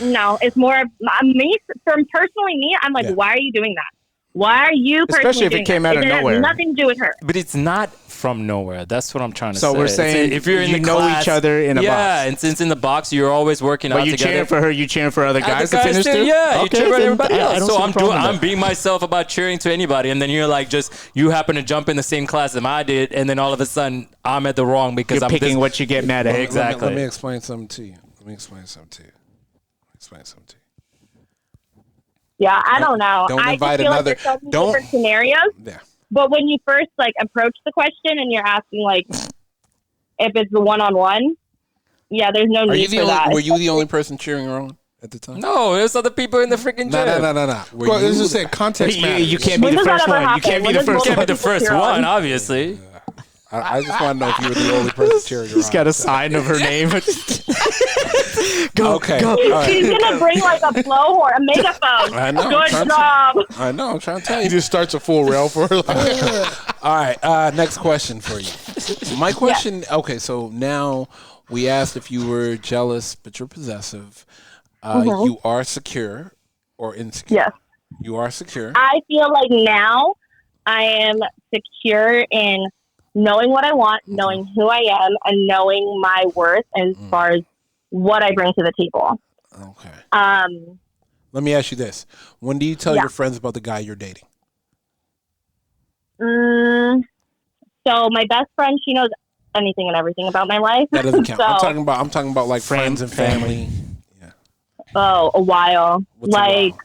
No, it's more of me. From personally me, I'm like, Yeah. why are you doing that? Why are you personally Especially if it came out of nowhere. It has nothing to do with her. But it's not from nowhere. That's what I'm trying to say. So we're saying if you're in the know class, each other in a box. Yeah, and since in the box you're always working out But you together. cheering for her, you cheering for other guys to finish too? Yeah, you cheer for then everybody I else. don't So see a problem with I'm that. being myself about cheering to anybody, and then you're like, you happen to jump in the same class as I did, and then all of a sudden I'm at the wrong because You're I'm picking what you get mad at. Exactly. Let me explain something to you. Yeah, I don't know. Don't I invite just feel another. like there's so many Don't. different scenarios. Yeah. But when you first like approach the question and you're asking like if it's the one-on-one, yeah, there's no need for that. Were you the only person cheering her on at the time? No, there's other people in the freaking gym. No. Well, this is saying context matters. You can't be the first one. You can't be the first Can't one. be the first one, obviously. I just want to know if you were the only person cheering her on. He's got a sign of her name. Okay. Go. All right. She's gonna bring like a blowhorn, a megaphone. I know. Good job. I know. I'm trying to tell He you. just starts a full rail for her. All right. Next question for you. My question. Okay. So now we asked if you were jealous, but you're possessive. You are secure or insecure. Yes. You are secure. I feel like now I am secure in knowing what I want, knowing who I am, and knowing my worth as far as what I bring to the table. Okay. Let me ask you this: when do you tell Yeah. your friends about the guy you're dating? So my best friend, she knows anything and everything about my life. That doesn't count. So, I'm talking about like friends and family. oh, a while. What's a like, while?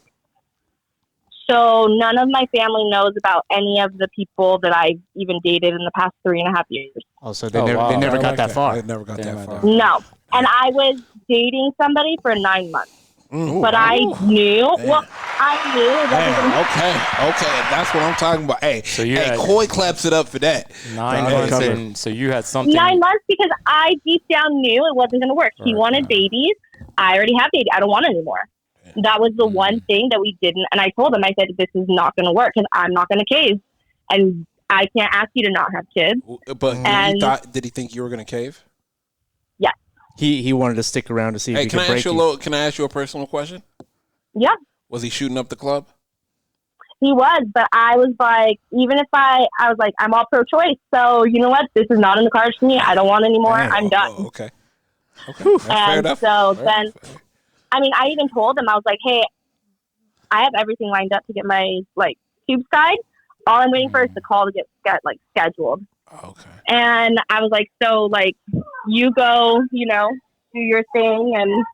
so none of my family knows about any of the people that I've even dated in the past 3.5 years. Oh, so they never got that far. They never got that far. No. And I was dating somebody for 9 months. But I knew. Well, I knew. Okay. That's what I'm talking about. Hey, So you had Coy claps it up for that. 9 months, and so you had something. 9 months because I deep down knew it wasn't going to work. He wanted babies. I already have babies. I don't want any more. That was the one thing that we didn't. And I told him, I said, this is not going to work because I'm not going to cave. And I can't ask you to not have kids. But did he think you were going to cave? Yeah. He wanted to stick around to see if he could break you. Can I ask you a personal question? Yeah. Was he shooting up the club? He was, but I was like, even if I was like, I'm all pro-choice. So you know what? This is not in the cards for me. I don't want any more. I'm done. Okay. Fair enough. So then, I mean, I even told him, I was like, hey, I have everything lined up to get my like tubes tied. All I'm waiting for is the call to get like scheduled. Okay. And I was like, so like, you go, do your thing and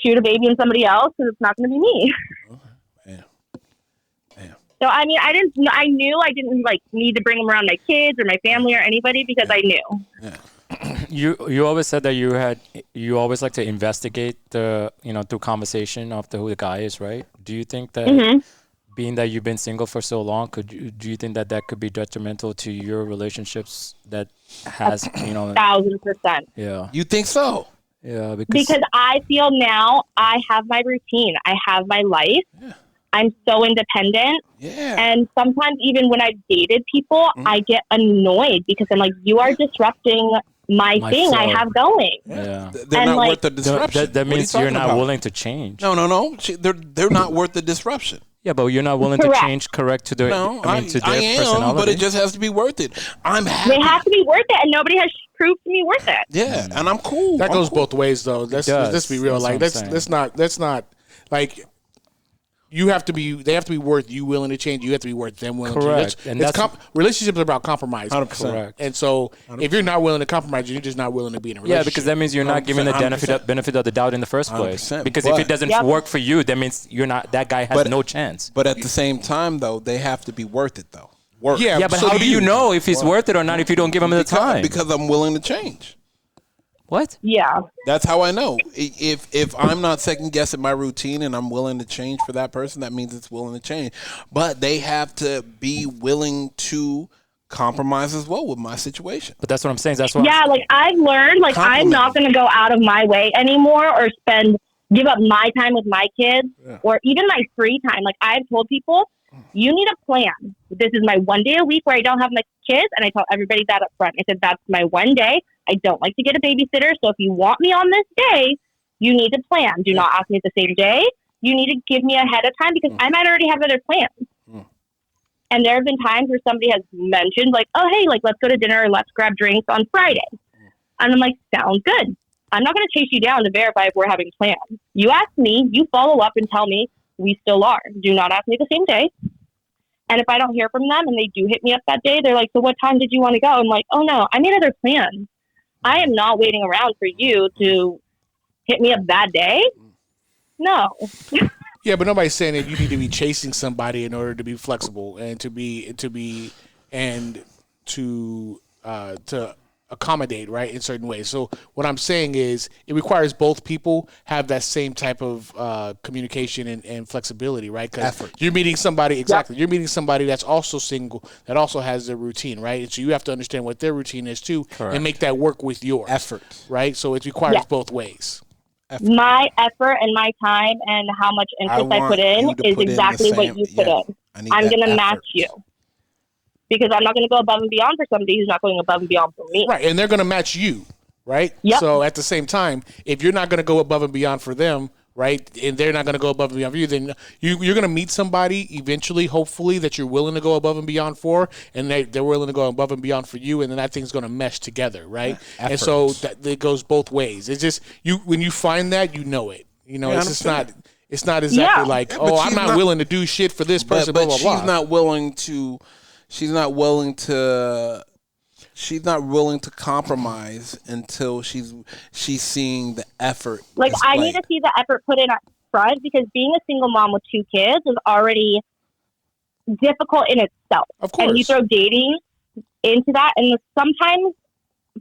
shoot a baby in somebody else because it's not going to be me. Okay. Damn. So I mean, I knew I didn't like need to bring them around my kids or my family or anybody because I knew. Yeah. You always said that you always like to investigate the through conversation of who the guy is, right? Do you think that being that you've been single for so long, do you think that could be detrimental to your relationships that has 1,000%. Yeah. You think so? Yeah, because I feel now I have my routine. I have my life. Yeah. I'm so independent. Yeah. And sometimes even when I've dated people, I get annoyed because I'm like, you are disrupting my thing flow. I have going. Yeah. They're And not like- worth the disruption. That means What are you're you not talking about? willing to change. No. They're not worth the disruption. Yeah, but you're not willing Correct. to change to their No, to their I am, personality. but it just has to be worth it. I'm happy. They have to be worth it, and nobody has proved to me worth it. Yeah, and I'm cool. That I'm goes cool. both ways, though. Let's be real. That's Like, what I'm saying. let's not like. You have to be. They have to be worth you willing to change. You have to be worth them willing Correct. to change. And It's that's- relationships are about compromise. 100%. Correct. And so, if you're not willing to compromise, you're just not willing to be in a Yeah, relationship. because that means you're not giving the 100%. benefit of the doubt in the first place. 100%, Because if but- it doesn't Yep. work for you, that means you're not. That guy has But- no chance. But at the same time, though, they have to be worth it, though. Worth. Yeah, Yeah, but so how do you know if he's worth it or not if you don't give him the time? Because I'm willing to change. What? Yeah. That's how I know. If I'm not second guessing my routine and I'm willing to change for that person, that means it's willing to change. But they have to be willing to compromise as well with my situation. But that's what I'm saying. That's what. Yeah, like I've learned, like I'm not going to go out of my way anymore or give up my time with my kids or even my free time. Like I've told people, you need a plan. This is my one day a week where I don't have my kids, and I tell everybody that up front. I said, that's my one day. I don't like to get a babysitter, so if you want me on this day, you need to plan. Do not ask me the same day. You need to give me ahead of time because I might already have other plans. And there have been times where somebody has mentioned, like, oh, hey, like, let's go to dinner or let's grab drinks on Friday. And I'm like, sounds good. I'm not going to chase you down to verify if we're having plans. You ask me, you follow up and tell me we still are. Do not ask me the same day. And if I don't hear from them and they do hit me up that day, they're like, so what time did you want to go? I'm like, oh, no, I made other plans. I am not waiting around for you to hit me up that day. No. Yeah, but nobody's saying that you need to be chasing somebody in order to be flexible and to accommodate, right, in certain ways. So what I'm saying is it requires both people have that same type of communication and flexibility, right? Because you're meeting somebody, exactly. Yep. You're meeting somebody that's also single, that also has their routine, right? And so you have to understand what their routine is too. Correct. And make that work with yours. Effort. Right? So it requires both ways. Effort. My effort and my time and how much interest I put in is exactly what you put in. I'm going to match you. Because I'm not going to go above and beyond for somebody who's not going above and beyond for me. Right, and they're going to match you, right? Yep. So at the same time, if you're not going to go above and beyond for them, right, and they're not going to go above and beyond for you, then you're going to meet somebody eventually, hopefully, that you're willing to go above and beyond for, and they're willing to go above and beyond for you, and then that thing's going to mesh together, right? Yeah, and so it goes both ways. It's just when you find that, you know it. You know, it's just not. It's not exactly like, I'm not willing to do shit for this person. But blah, blah, she's blah. not willing to. She's not willing to compromise until she's seeing the effort. Like displayed. I need to see the effort put in up front, because being a single mom with 2 kids is already difficult in itself. Of course. And you throw dating into that, and sometimes,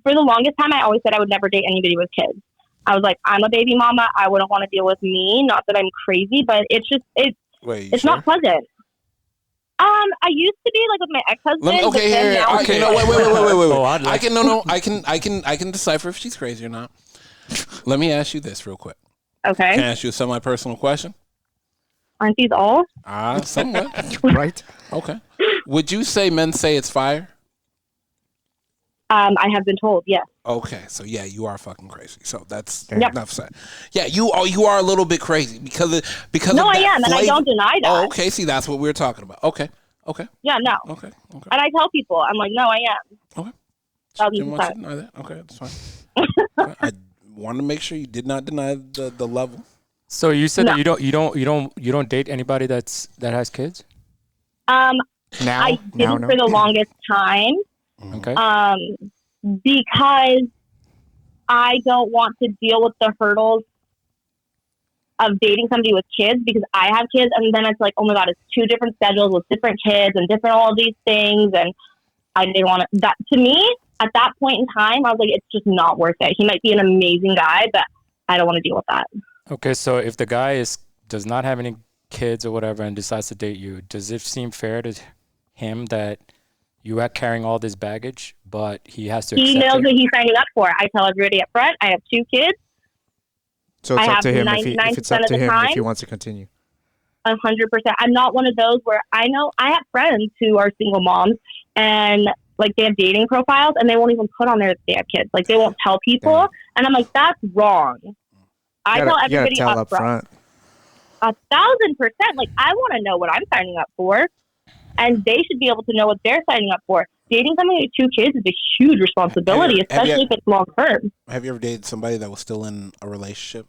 for the longest time, I always said I would never date anybody with kids. I was like, I'm a baby mama. I wouldn't want to deal with me. Not that I'm crazy, but it's not pleasant. I used to be like with my ex-husband. Okay, here. Okay, no, wait. Oh, I can decipher if she's crazy or not. Let me ask you this real quick. Okay. Can I ask you a semi-personal question? Aren't these all? Somewhat. Right. Okay. Would you say men say it's fire? I have been told, yes. Okay, so yeah, you are fucking crazy. So that's enough said. Yeah, you are a little bit crazy because No, of I am, and I don't deny that. Oh, okay. See, that's what we were talking about. Okay. Yeah, no. Okay. And I tell people, I'm like, no, I am. Okay. Didn't want you to deny that. Okay, that's fine. I wanted to make sure you did not deny the level. So you said that you don't date anybody that has kids? I didn't for the longest time. Okay. Because I don't want to deal with the hurdles of dating somebody with kids, because I have kids, and then it's like, oh my God, it's 2 different schedules with different kids and different all these things, and I didn't want to. That to me, at that point in time, I was like, it's just not worth it. He might be an amazing guy, but I don't want to deal with that. Okay, so if the guy does not have any kids or whatever and decides to date you, does it seem fair to him that you are carrying all this baggage, but he has to accept He knows what he's signing up for. I tell everybody up front, I have 2 kids. So it's up to him if it's up to him if he wants to continue. 100%. I'm not one of those where I have friends who are single moms, and like they have dating profiles and they won't even put on there that they have kids. Like they won't tell people. Damn. And I'm like, that's wrong. I tell everybody up front. 1,000%. Like I want to know what I'm signing up for, and they should be able to know what they're signing up for. Dating somebody with 2 kids is a huge responsibility, especially if it's long term. Have you ever dated somebody that was still in a relationship?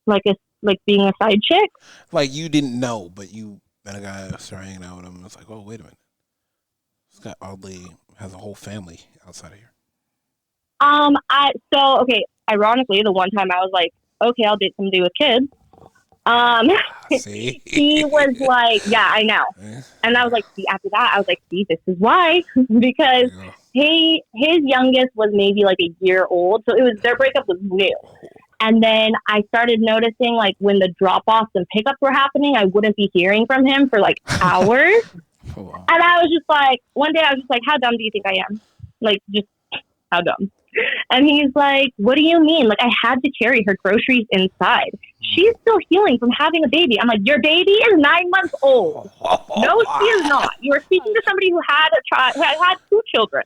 Like being a side chick? Like you didn't know, but you met a guy, started hanging out with him. It's like, oh, wait a minute. This guy oddly has a whole family outside of here. Ironically, the one time I was like, okay, I'll date somebody with kids. See? He was like, yeah, I know. And I was like, see, after that, I was like, see, this is why. Because his youngest was maybe like a year old. So their breakup was new. And then I started noticing, like, when the drop-offs and pickups were happening, I wouldn't be hearing from him for, like, hours. Oh, wow. And I was just like, one day I was just like, how dumb do you think I am? Like, just how dumb? And he's like, what do you mean? Like, I had to carry her groceries inside. She's still healing from having a baby. I'm like, your baby is 9 months old. No, she is not. You are speaking to somebody who had had 2 children.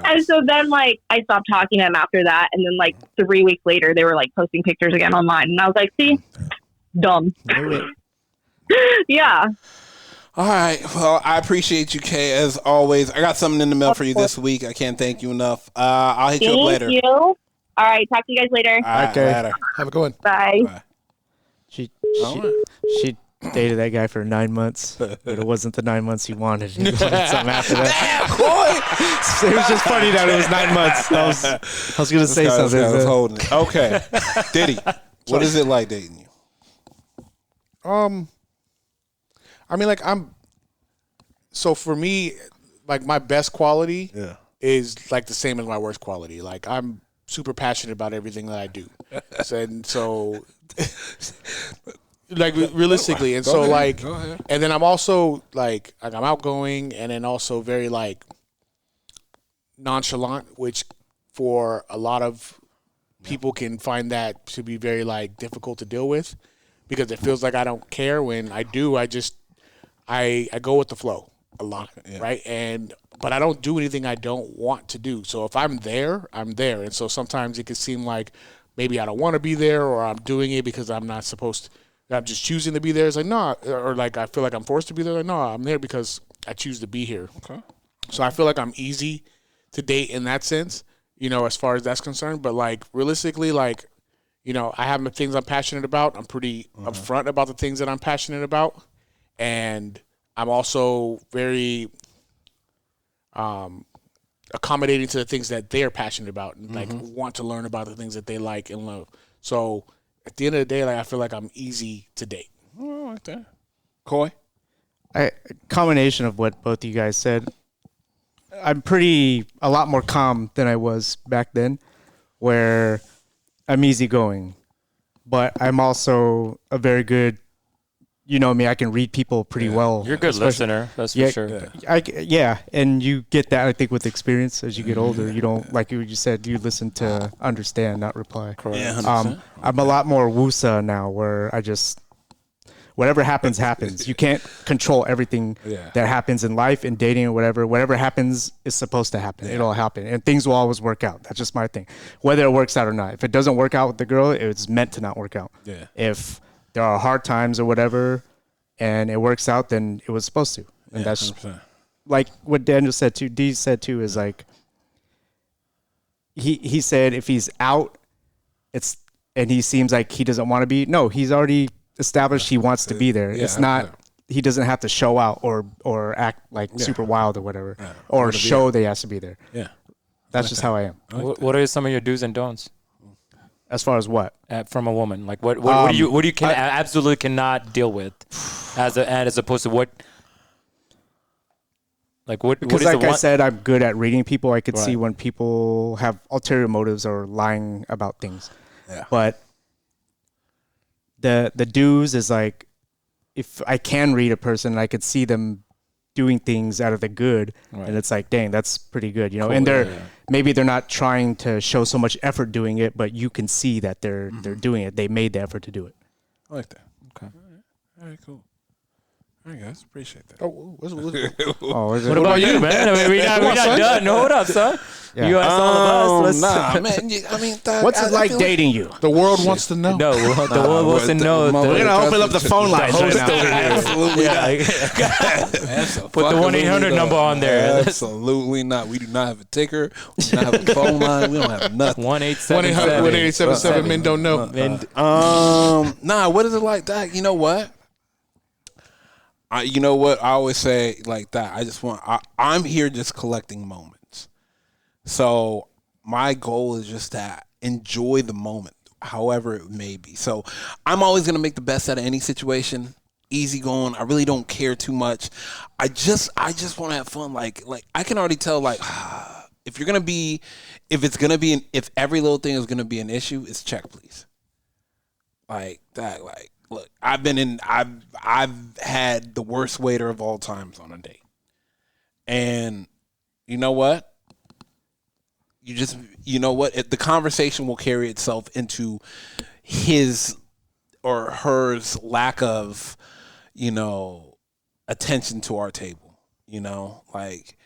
And so then, like, I stopped talking to him after that. And then, like, 3 weeks later, they were, like, posting pictures again online. And I was like, see? Dumb. Yeah. All right. Well, I appreciate you, Kay, as always. I got something in the mail for you this week. I can't thank you enough. I'll hit you up later. Thank you. All right. Talk to you guys later. All right, Okay. later. Have a good one. Bye. Bye. She dated that guy for 9 months, but it wasn't the 9 months he wanted. He wanted something after that. Damn, It was just funny that it was 9 months. I was gonna say something. I was holding it. Okay. Diddy, what is it like dating you? I mean, like so for me, like my best quality is like the same as my worst quality. Like I'm super passionate about everything that I do. So like realistically. And so like, and then I'm also like I'm outgoing and then also very like nonchalant, which for a lot of people can find that to be very like difficult to deal with because it feels like I don't care. When I do, I go with the flow a lot, right? But I don't do anything I don't want to do. So if I'm there, I'm there. And so sometimes it can seem like maybe I don't want to be there or I'm doing it because I'm not supposed to. I'm just choosing to be there. It's like, no, or like I feel like I'm forced to be there. Like, no, I'm there because I choose to be here. Okay. So I feel like I'm easy to date in that sense, as far as that's concerned. But like realistically, like, I have things I'm passionate about. I'm pretty upfront about the things that I'm passionate about. And I'm also very accommodating to the things that they're passionate about and like want to learn about the things that they like and love. So at the end of the day, like I feel like I'm easy to date. Oh, right there. Coy? A combination of what both of you guys said. I'm a lot more calm than I was back then, where I'm easygoing, but I'm also a very good, I can read people pretty well. You're a good listener, that's for sure. And you get that, I think, with experience as you get older. You don't, like you said, you listen to understand, not reply. Correct. Yeah, I'm a lot more wusa now, where I just, whatever happens, happens. You can't control everything that happens in life, in dating, or whatever. Whatever happens is supposed to happen. It'll happen. And things will always work out. That's just my thing. Whether it works out or not. If it doesn't work out with the girl, it's meant to not work out. Yeah. If there are hard times or whatever, and it works out, then it was supposed to. And that's 100%. like what Daniel said too. D said too is like, he said if he's out, and he seems like he doesn't want to be. No, he's already established he wants to be there. It's not. He doesn't have to show out or act like super wild or whatever, or show that he has to be there. Yeah. That's just how I am. What are some of your do's and don'ts? As far as what? From a woman, like what do you absolutely cannot deal with, as opposed to what? Like what? Because what is like I said, I'm good at reading people. I could see when people have ulterior motives or lying about things. Yeah. But the do's is like, if I can read a person, I could see them doing things out of the good, and it's like, dang, that's pretty good, Cool, and maybe they're not trying to show so much effort doing it, but you can see that they're doing it. They made the effort to do it. I like that. Okay. All right, cool. All right, guys. Appreciate that. What what about you, man? I mean, we're not done. No, hold up, son. Yeah. You asked all of us. Nah, man. I mean, what's it like dating you? The world wants to know. No, the world wants to know. We're gonna open up the phone lines right now. Absolutely not. Put the 1-800 number on there. Absolutely not. We do not have a ticker. We do not have a phone line. We don't have nothing. 1-877 men don't know. Nah. What is it like that? You know what? I always say like that. I'm here just collecting moments. So my goal is just to enjoy the moment, however it may be. So I'm always going to make the best out of any situation. Easy going. I really don't care too much. I just want to have fun. Like I can already tell, like, if every little thing is going to be an issue, it's check, please. Like that, like, look, I've had the worst waiter of all times on a date. And you know what? The conversation will carry itself into his or hers lack of, attention to our table, like,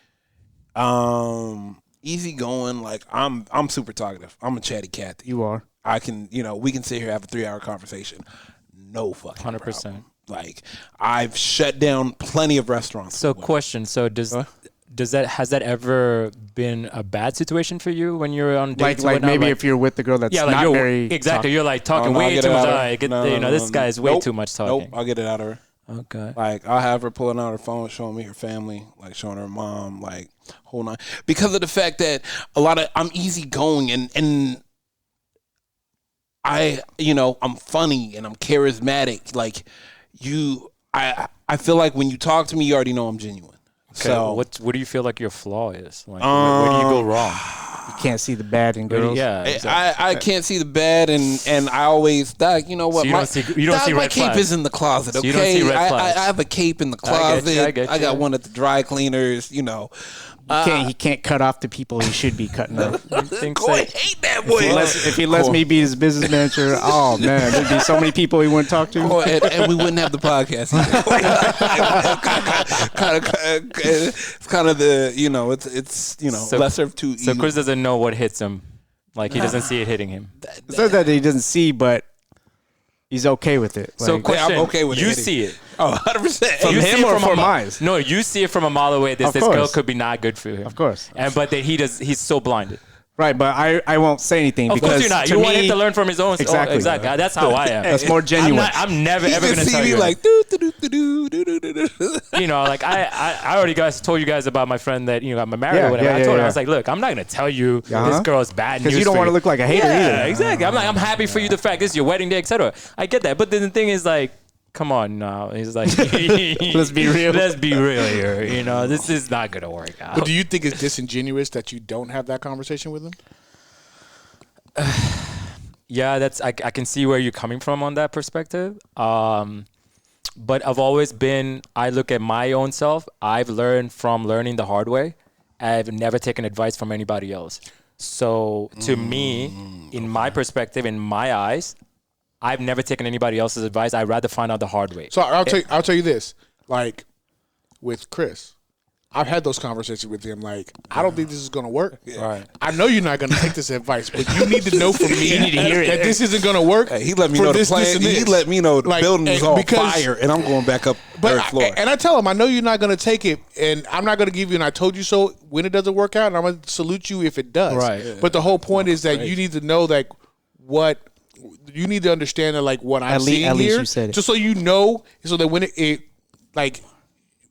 easy going. Like I'm super talkative. I'm a chatty cat. You are. I can, we can sit here and have a 3-hour conversation. No fucking 100%. Like I've shut down plenty of restaurants. So question. So has that ever been a bad situation for you when you're on dates? Like maybe if you're with the girl that's not very you're like talking way too much. This guy is way too much talking. Nope, I'll get it out of her. Okay. Like I'll have her pulling out her phone, showing me her family, like showing her mom, like hold on, because of the fact that I'm easygoing and I'm funny and I'm charismatic. Like I feel like when you talk to me, you already know I'm genuine. Okay, so what do you feel like your flaw is? Like where do you go wrong? You can't see the bad in girls. Yeah, exactly. I can't see the bad, and I always you know what? So my cape is in the closet. Okay, so you don't see red flags. I have a cape in the closet. I get you. I got one at the dry cleaners. You know. He can't cut off the people he should be cutting off. Corey hate that boy. If he lets me be his business manager, oh man, there'd be so many people he wouldn't talk to. And we wouldn't have the podcast. It's kind of the it's lesser of two evils. So Chris doesn't know what hits him, like he doesn't see it hitting him. It's not that he doesn't see, but he's okay with it. So question, I'm okay with you it. see it. Oh, 100%. From him or from eyes? No, you see it from a mile away. This girl could be not good for him. Of course. But that he's so blinded. Right, but I won't say anything Of because course you're not. You want him to learn from his own. Exactly. Exactly. That's how I am. That's more genuine. I'm never ever You gonna can tell see you. me like You know, like I already told you guys about my friend that got married or whatever. I told her I was like, look, I'm not gonna tell you this girl's bad news because you don't want to look like a hater either. Yeah, exactly. I'm happy for you. The fact this is your wedding day, etc. I get that, but then the thing is like. Come on now. He's like, let's be real. Let's be real here. This is not going to work out. But do you think it's disingenuous that you don't have that conversation with him? Yeah, I can see where you're coming from on that perspective. But I've always I look at my own self. I've learned from learning the hard way. I've never taken advice from anybody else. So to me, in my perspective, in my eyes, I've never taken anybody else's advice. I'd rather find out the hard way. So I'll tell you this. Like with Chris, I've had those conversations with him. Like, I don't think this is going to work. Right. I know you're not going to take this advice, but you need to know from me that this isn't going to work. Hey, he let me know the plan. He let me know the building is on fire, and I'm going back up third floor. And I tell him, I know you're not going to take it, and I'm not going to give you an I told you so when it doesn't work out, and I'm going to salute you if it does. Right. Yeah. But the whole point is that you need to know that you need to understand that like what I'm seeing at least here, you said it. just so you know, so that when it like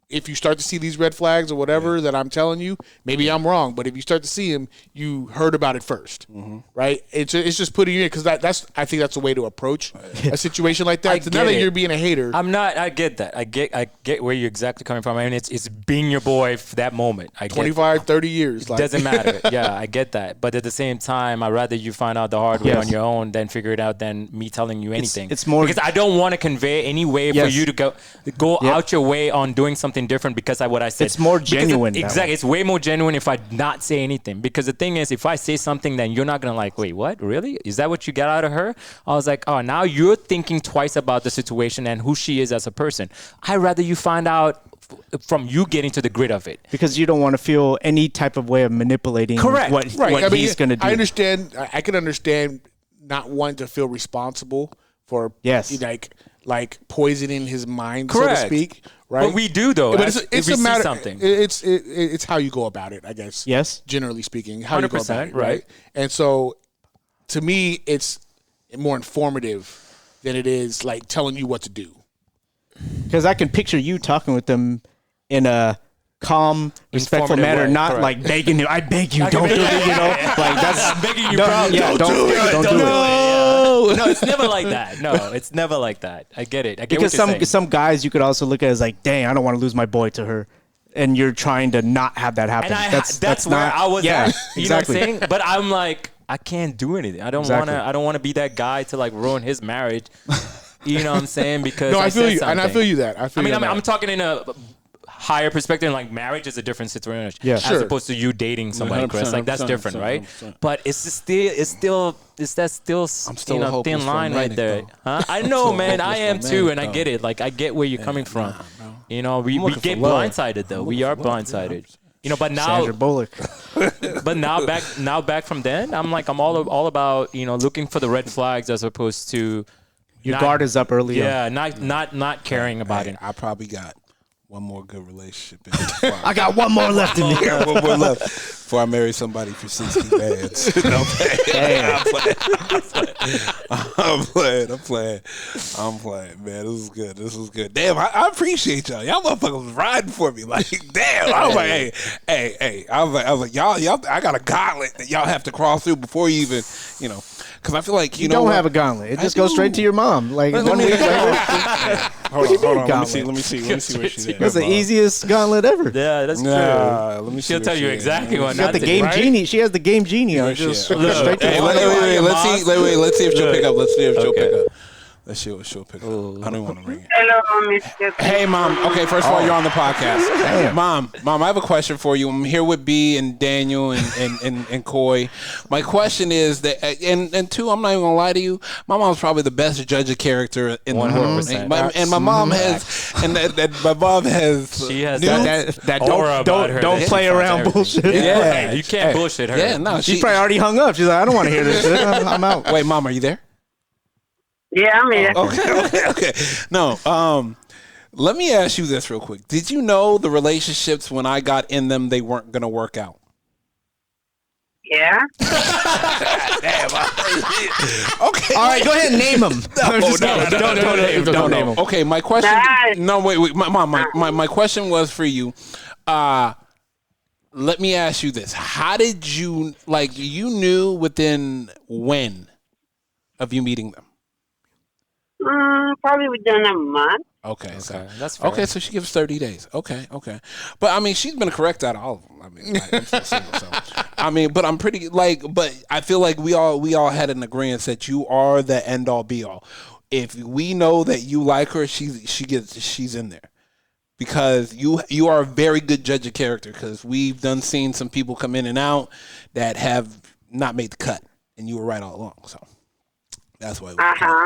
if you start to see these red flags or whatever that I'm telling you, maybe I'm wrong, but if you start to see them, you heard about it first, right? It's just putting you in because that's I think that's a way to approach a situation like that. So now that you're being a hater, I'm not. I get that. I get where you're exactly coming from. I mean, it's being your boy for that moment. 25, 30 years. Like. Doesn't matter. Yeah, I get that. But at the same time, I'd rather you find out the hard way on your own than figure it out than me telling you anything. It's more because I don't want to convey any way for you to go out your way on doing something different because what I said. It's more genuine. Exactly. It's way more genuine if I not say anything. Because the thing is, if I say something, then you're not going to like, wait, what? Really? Is that what you got out of her? I was like, oh, now you're thinking twice about the situation and who she is as a person. I'd rather you find out from you getting to the grit of it. Because you don't want to feel any type of way of manipulating what he's going to do. I understand. I can understand not wanting to feel responsible for like poisoning his mind, so to speak. Right? But we do though. But it's a matter. Something. It's how you go about it, I guess. Yes. Generally speaking, how you go about it, right? And so, to me, it's more informative than it is like telling you what to do. Because I can picture you talking with them in a calm, respectful manner, not like begging you. I beg you, don't do it. You know, like that's begging you. Don't do it. No, it's never like that. No, it's never like that. I get it. I get because what you're saying. some guys you could also look at as like, dang, I don't want to lose my boy to her, and you're trying to not have that happen. And that's where not, I was. Yeah, at. You exactly. know what I'm saying? But I'm like, I can't do anything. I don't want to be that guy to like ruin his marriage. You know what I'm saying? Because I feel you, something. and I feel you that. I'm talking in a higher perspective. Like marriage is a different situation, as opposed to you dating somebody, Chris. Like that's different, right? 100%. But it's still I'm still a thin line right there. Huh? I know, man. I am too, and I get it. Like I get where you're coming from. You know, we get blindsided though. We are blindsided. You know, but now Sandra Bullock. But now back from then, I'm all about looking for the red flags as opposed to Your guard is up early. Yeah, not caring about it. I probably got one more good relationship. I got one more left in me. One more left before I marry somebody for 60 bands. I'm playing, man. This was good. Damn, I appreciate y'all. Y'all motherfuckers was riding for me. Like, damn. I was like, hey. I was like, y'all. I got a gauntlet that y'all have to cross through before you even, because I feel like you don't have a gauntlet. It just goes straight to your mom. Like 1 week later. Hold on. Let me see where she's at. That's the easiest gauntlet ever. Yeah, that's true. Let me see. She'll tell you exactly what. She got the game genie. She has the game genie on. Let's see if she'll pick up. Let's see what she'll pick up. I don't want to ring it. Hello, Mr. Hey, Mom. Okay, first of all, you're on the podcast. Damn. Mom, I have a question for you. I'm here with B and Daniel and Coy. My question is that, and two, I'm not even gonna lie to you. My mom's probably the best judge of character in the world. And my mom has, my mom has. She has that don't play around bullshit. Yeah, you can't bullshit her. Yeah, no, she's probably already hung up. She's like, I don't want to hear this shit. I'm out. Wait, Mom, are you there? Yeah, I'm here. Okay. No, let me ask you this real quick. Did you know the relationships when I got in them, they weren't going to work out? Yeah. Damn. Okay. All right, go ahead and name them. Don't name them. Okay, my question. Nice. No, wait. My question was for you. Let me ask you this. How did you, you knew within when of you meeting them? Probably within a month. Okay, that's fair. Okay, so she gives 30 days. Okay, but I mean, she's been correct out of all of them. I mean, I'm still single, so but I'm pretty but I feel like we all had an agreement that you are the end all be all. If we know that you like her, she's in there because you are a very good judge of character. Because we've seen some people come in and out that have not made the cut, and you were right all along. So. That's why.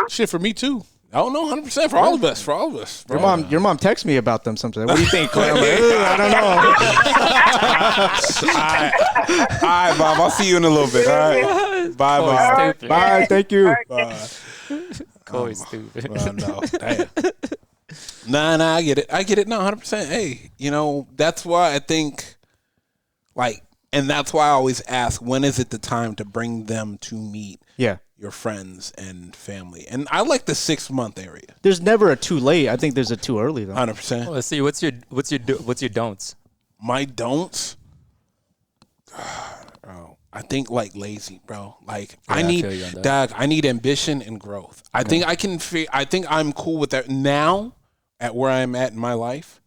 Shit for me too. Oh no, 100% for all of us. Your mom texts me about them sometimes. What do you think, Clay? I'm like, I don't know. All right, Bob. I'll see you in a little bit. All right. Bye, Bob. Bye. Thank you. Bye. Coy's stupid. No, damn. Nah. I get it. No, 100%. Hey, that's why I think, and that's why I always ask, when is it the time to bring them to meet? Yeah. Your friends and family, and I like the 6 month area. There's never a too late. I think there's a too early though. 100%. Well, let's see. What's your don'ts? My don'ts. Bro, I think lazy, bro. I need ambition and growth. I think I can. I think I'm cool with that now. At where I'm at in my life,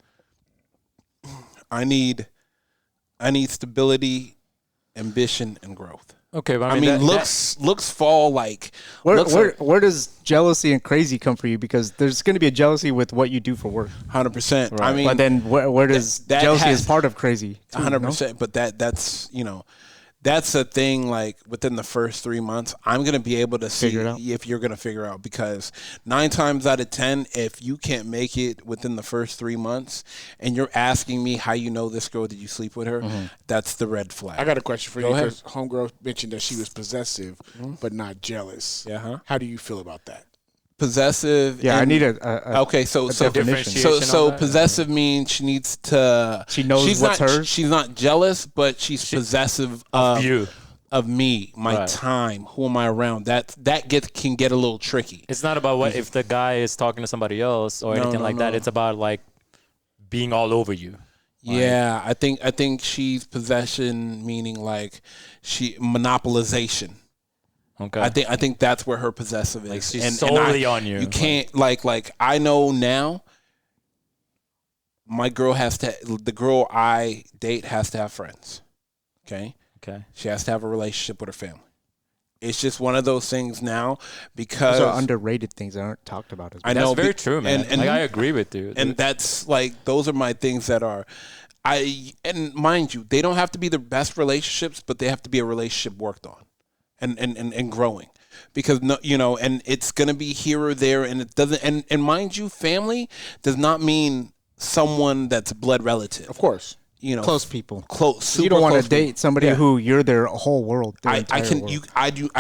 I need stability, ambition, and growth. Okay, but I mean looks fall where does jealousy and crazy come for you? Because there's going to be a jealousy with what you do for work. 100%. Right. I mean, but then where does jealousy is part of crazy? 100%. But that's that's a thing. Within the first 3 months, I'm going to be able to see if you're going to figure out, because 9 times out of 10, if you can't make it within the first 3 months and you're asking me how you know this girl, did you sleep with her? That's the red flag. I got a question for you, because homegirl mentioned that she was possessive but not jealous. Yeah. How do you feel about that? Possessive. Yeah, I need a okay. So possessive means she needs to. She knows what's hers. She's not jealous, but she's possessive of you, of me, my time. Who am I around? That can get a little tricky. It's not about if the guy is talking to somebody else or anything like that. It's about being all over you. Yeah, I think she's possession, meaning she monopolization. Okay. I think that's where her possessive is. She's solely on you. You can't I know now. The girl I date has to have friends. Okay. She has to have a relationship with her family. It's just one of those things now, because those are underrated things that aren't talked about as much. I know, that's very true, man. And I agree with you. And that's those are my things that are. And mind you, they don't have to be the best relationships, but they have to be a relationship worked on. And growing, because and it's gonna be here or there, and it doesn't. And mind you, family does not mean someone that's blood relative. Of course, close people. Close. You don't want to people. date somebody who you're their whole world. I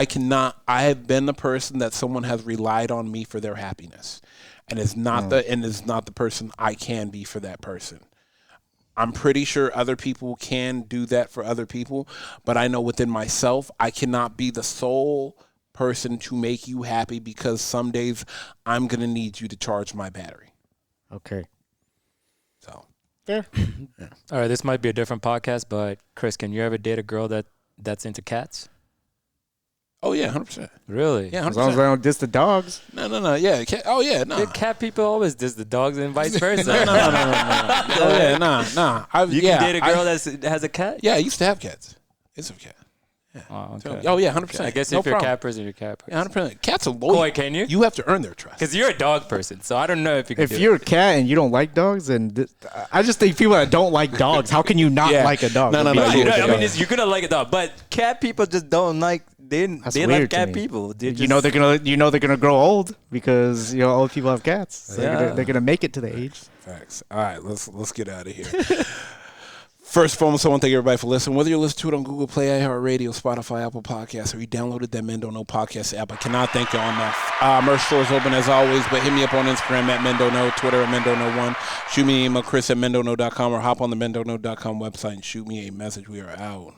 cannot. I have been the person that someone has relied on me for their happiness, and it's not the person I can be for that person. I'm pretty sure other people can do that for other people, but I know within myself, I cannot be the sole person to make you happy because some days I'm going to need you to charge my battery. Okay. So. Fair. Yeah. All right, this might be a different podcast, but Chris, can you ever date a girl that's into cats? Oh, yeah, 100%. Really? Yeah, 100%. As long as I don't diss the dogs. No. Yeah. Oh, yeah, no. Cat people always diss the dogs and vice versa. No. Oh, yeah, nah. You can date a girl that has a cat? Yeah, I used to have cats. It's a cat. Yeah. Oh, okay. Oh, yeah, 100%. I guess no if you're problem. a cat person, you're a cat person. Yeah, 100%. Cats are loyal. Boy, can you? You have to earn their trust. Because you're a dog person, so I don't know if you can If you're a cat and you don't like dogs, I just think people that don't like dogs, how can you not like a dog? No. You're going to like a dog. But cat people just don't like... They like cat people. You know they're gonna grow old because old people have cats. So they're gonna make it to the age. Facts. All right, let's get out of here. First and foremost, I want to thank everybody for listening. Whether you listen to it on Google Play, iHeartRadio, Spotify, Apple Podcasts, or you downloaded that Men Don't Know podcast app, I cannot thank y'all enough. Merch store is open as always, but hit me up on Instagram at Men Don't Know, Twitter at Men Don't Know 1. Shoot me an email, Chris at mendontknow.com, or hop on the mendontknow.com website and shoot me a message. We are out.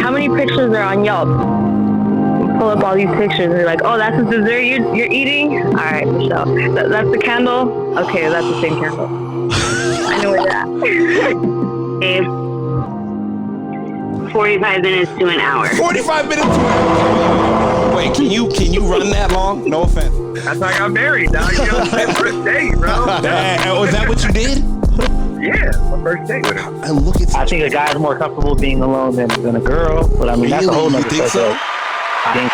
How many pictures are on Yelp? You pull up all these pictures and you're like, oh, that's the dessert you're eating? All right, Michelle. That's the candle? Okay, that's the same candle. I know where you're at. Babe, 45 minutes to an hour. 45 minutes to an hour? Wait, can you run that long? No offense. That's how I got married, dog. First date, bro. Was that what you did? Yeah, my first date with her. And look at I think a guy's more comfortable being alone than a girl, but I mean that's a whole nother You think so? I think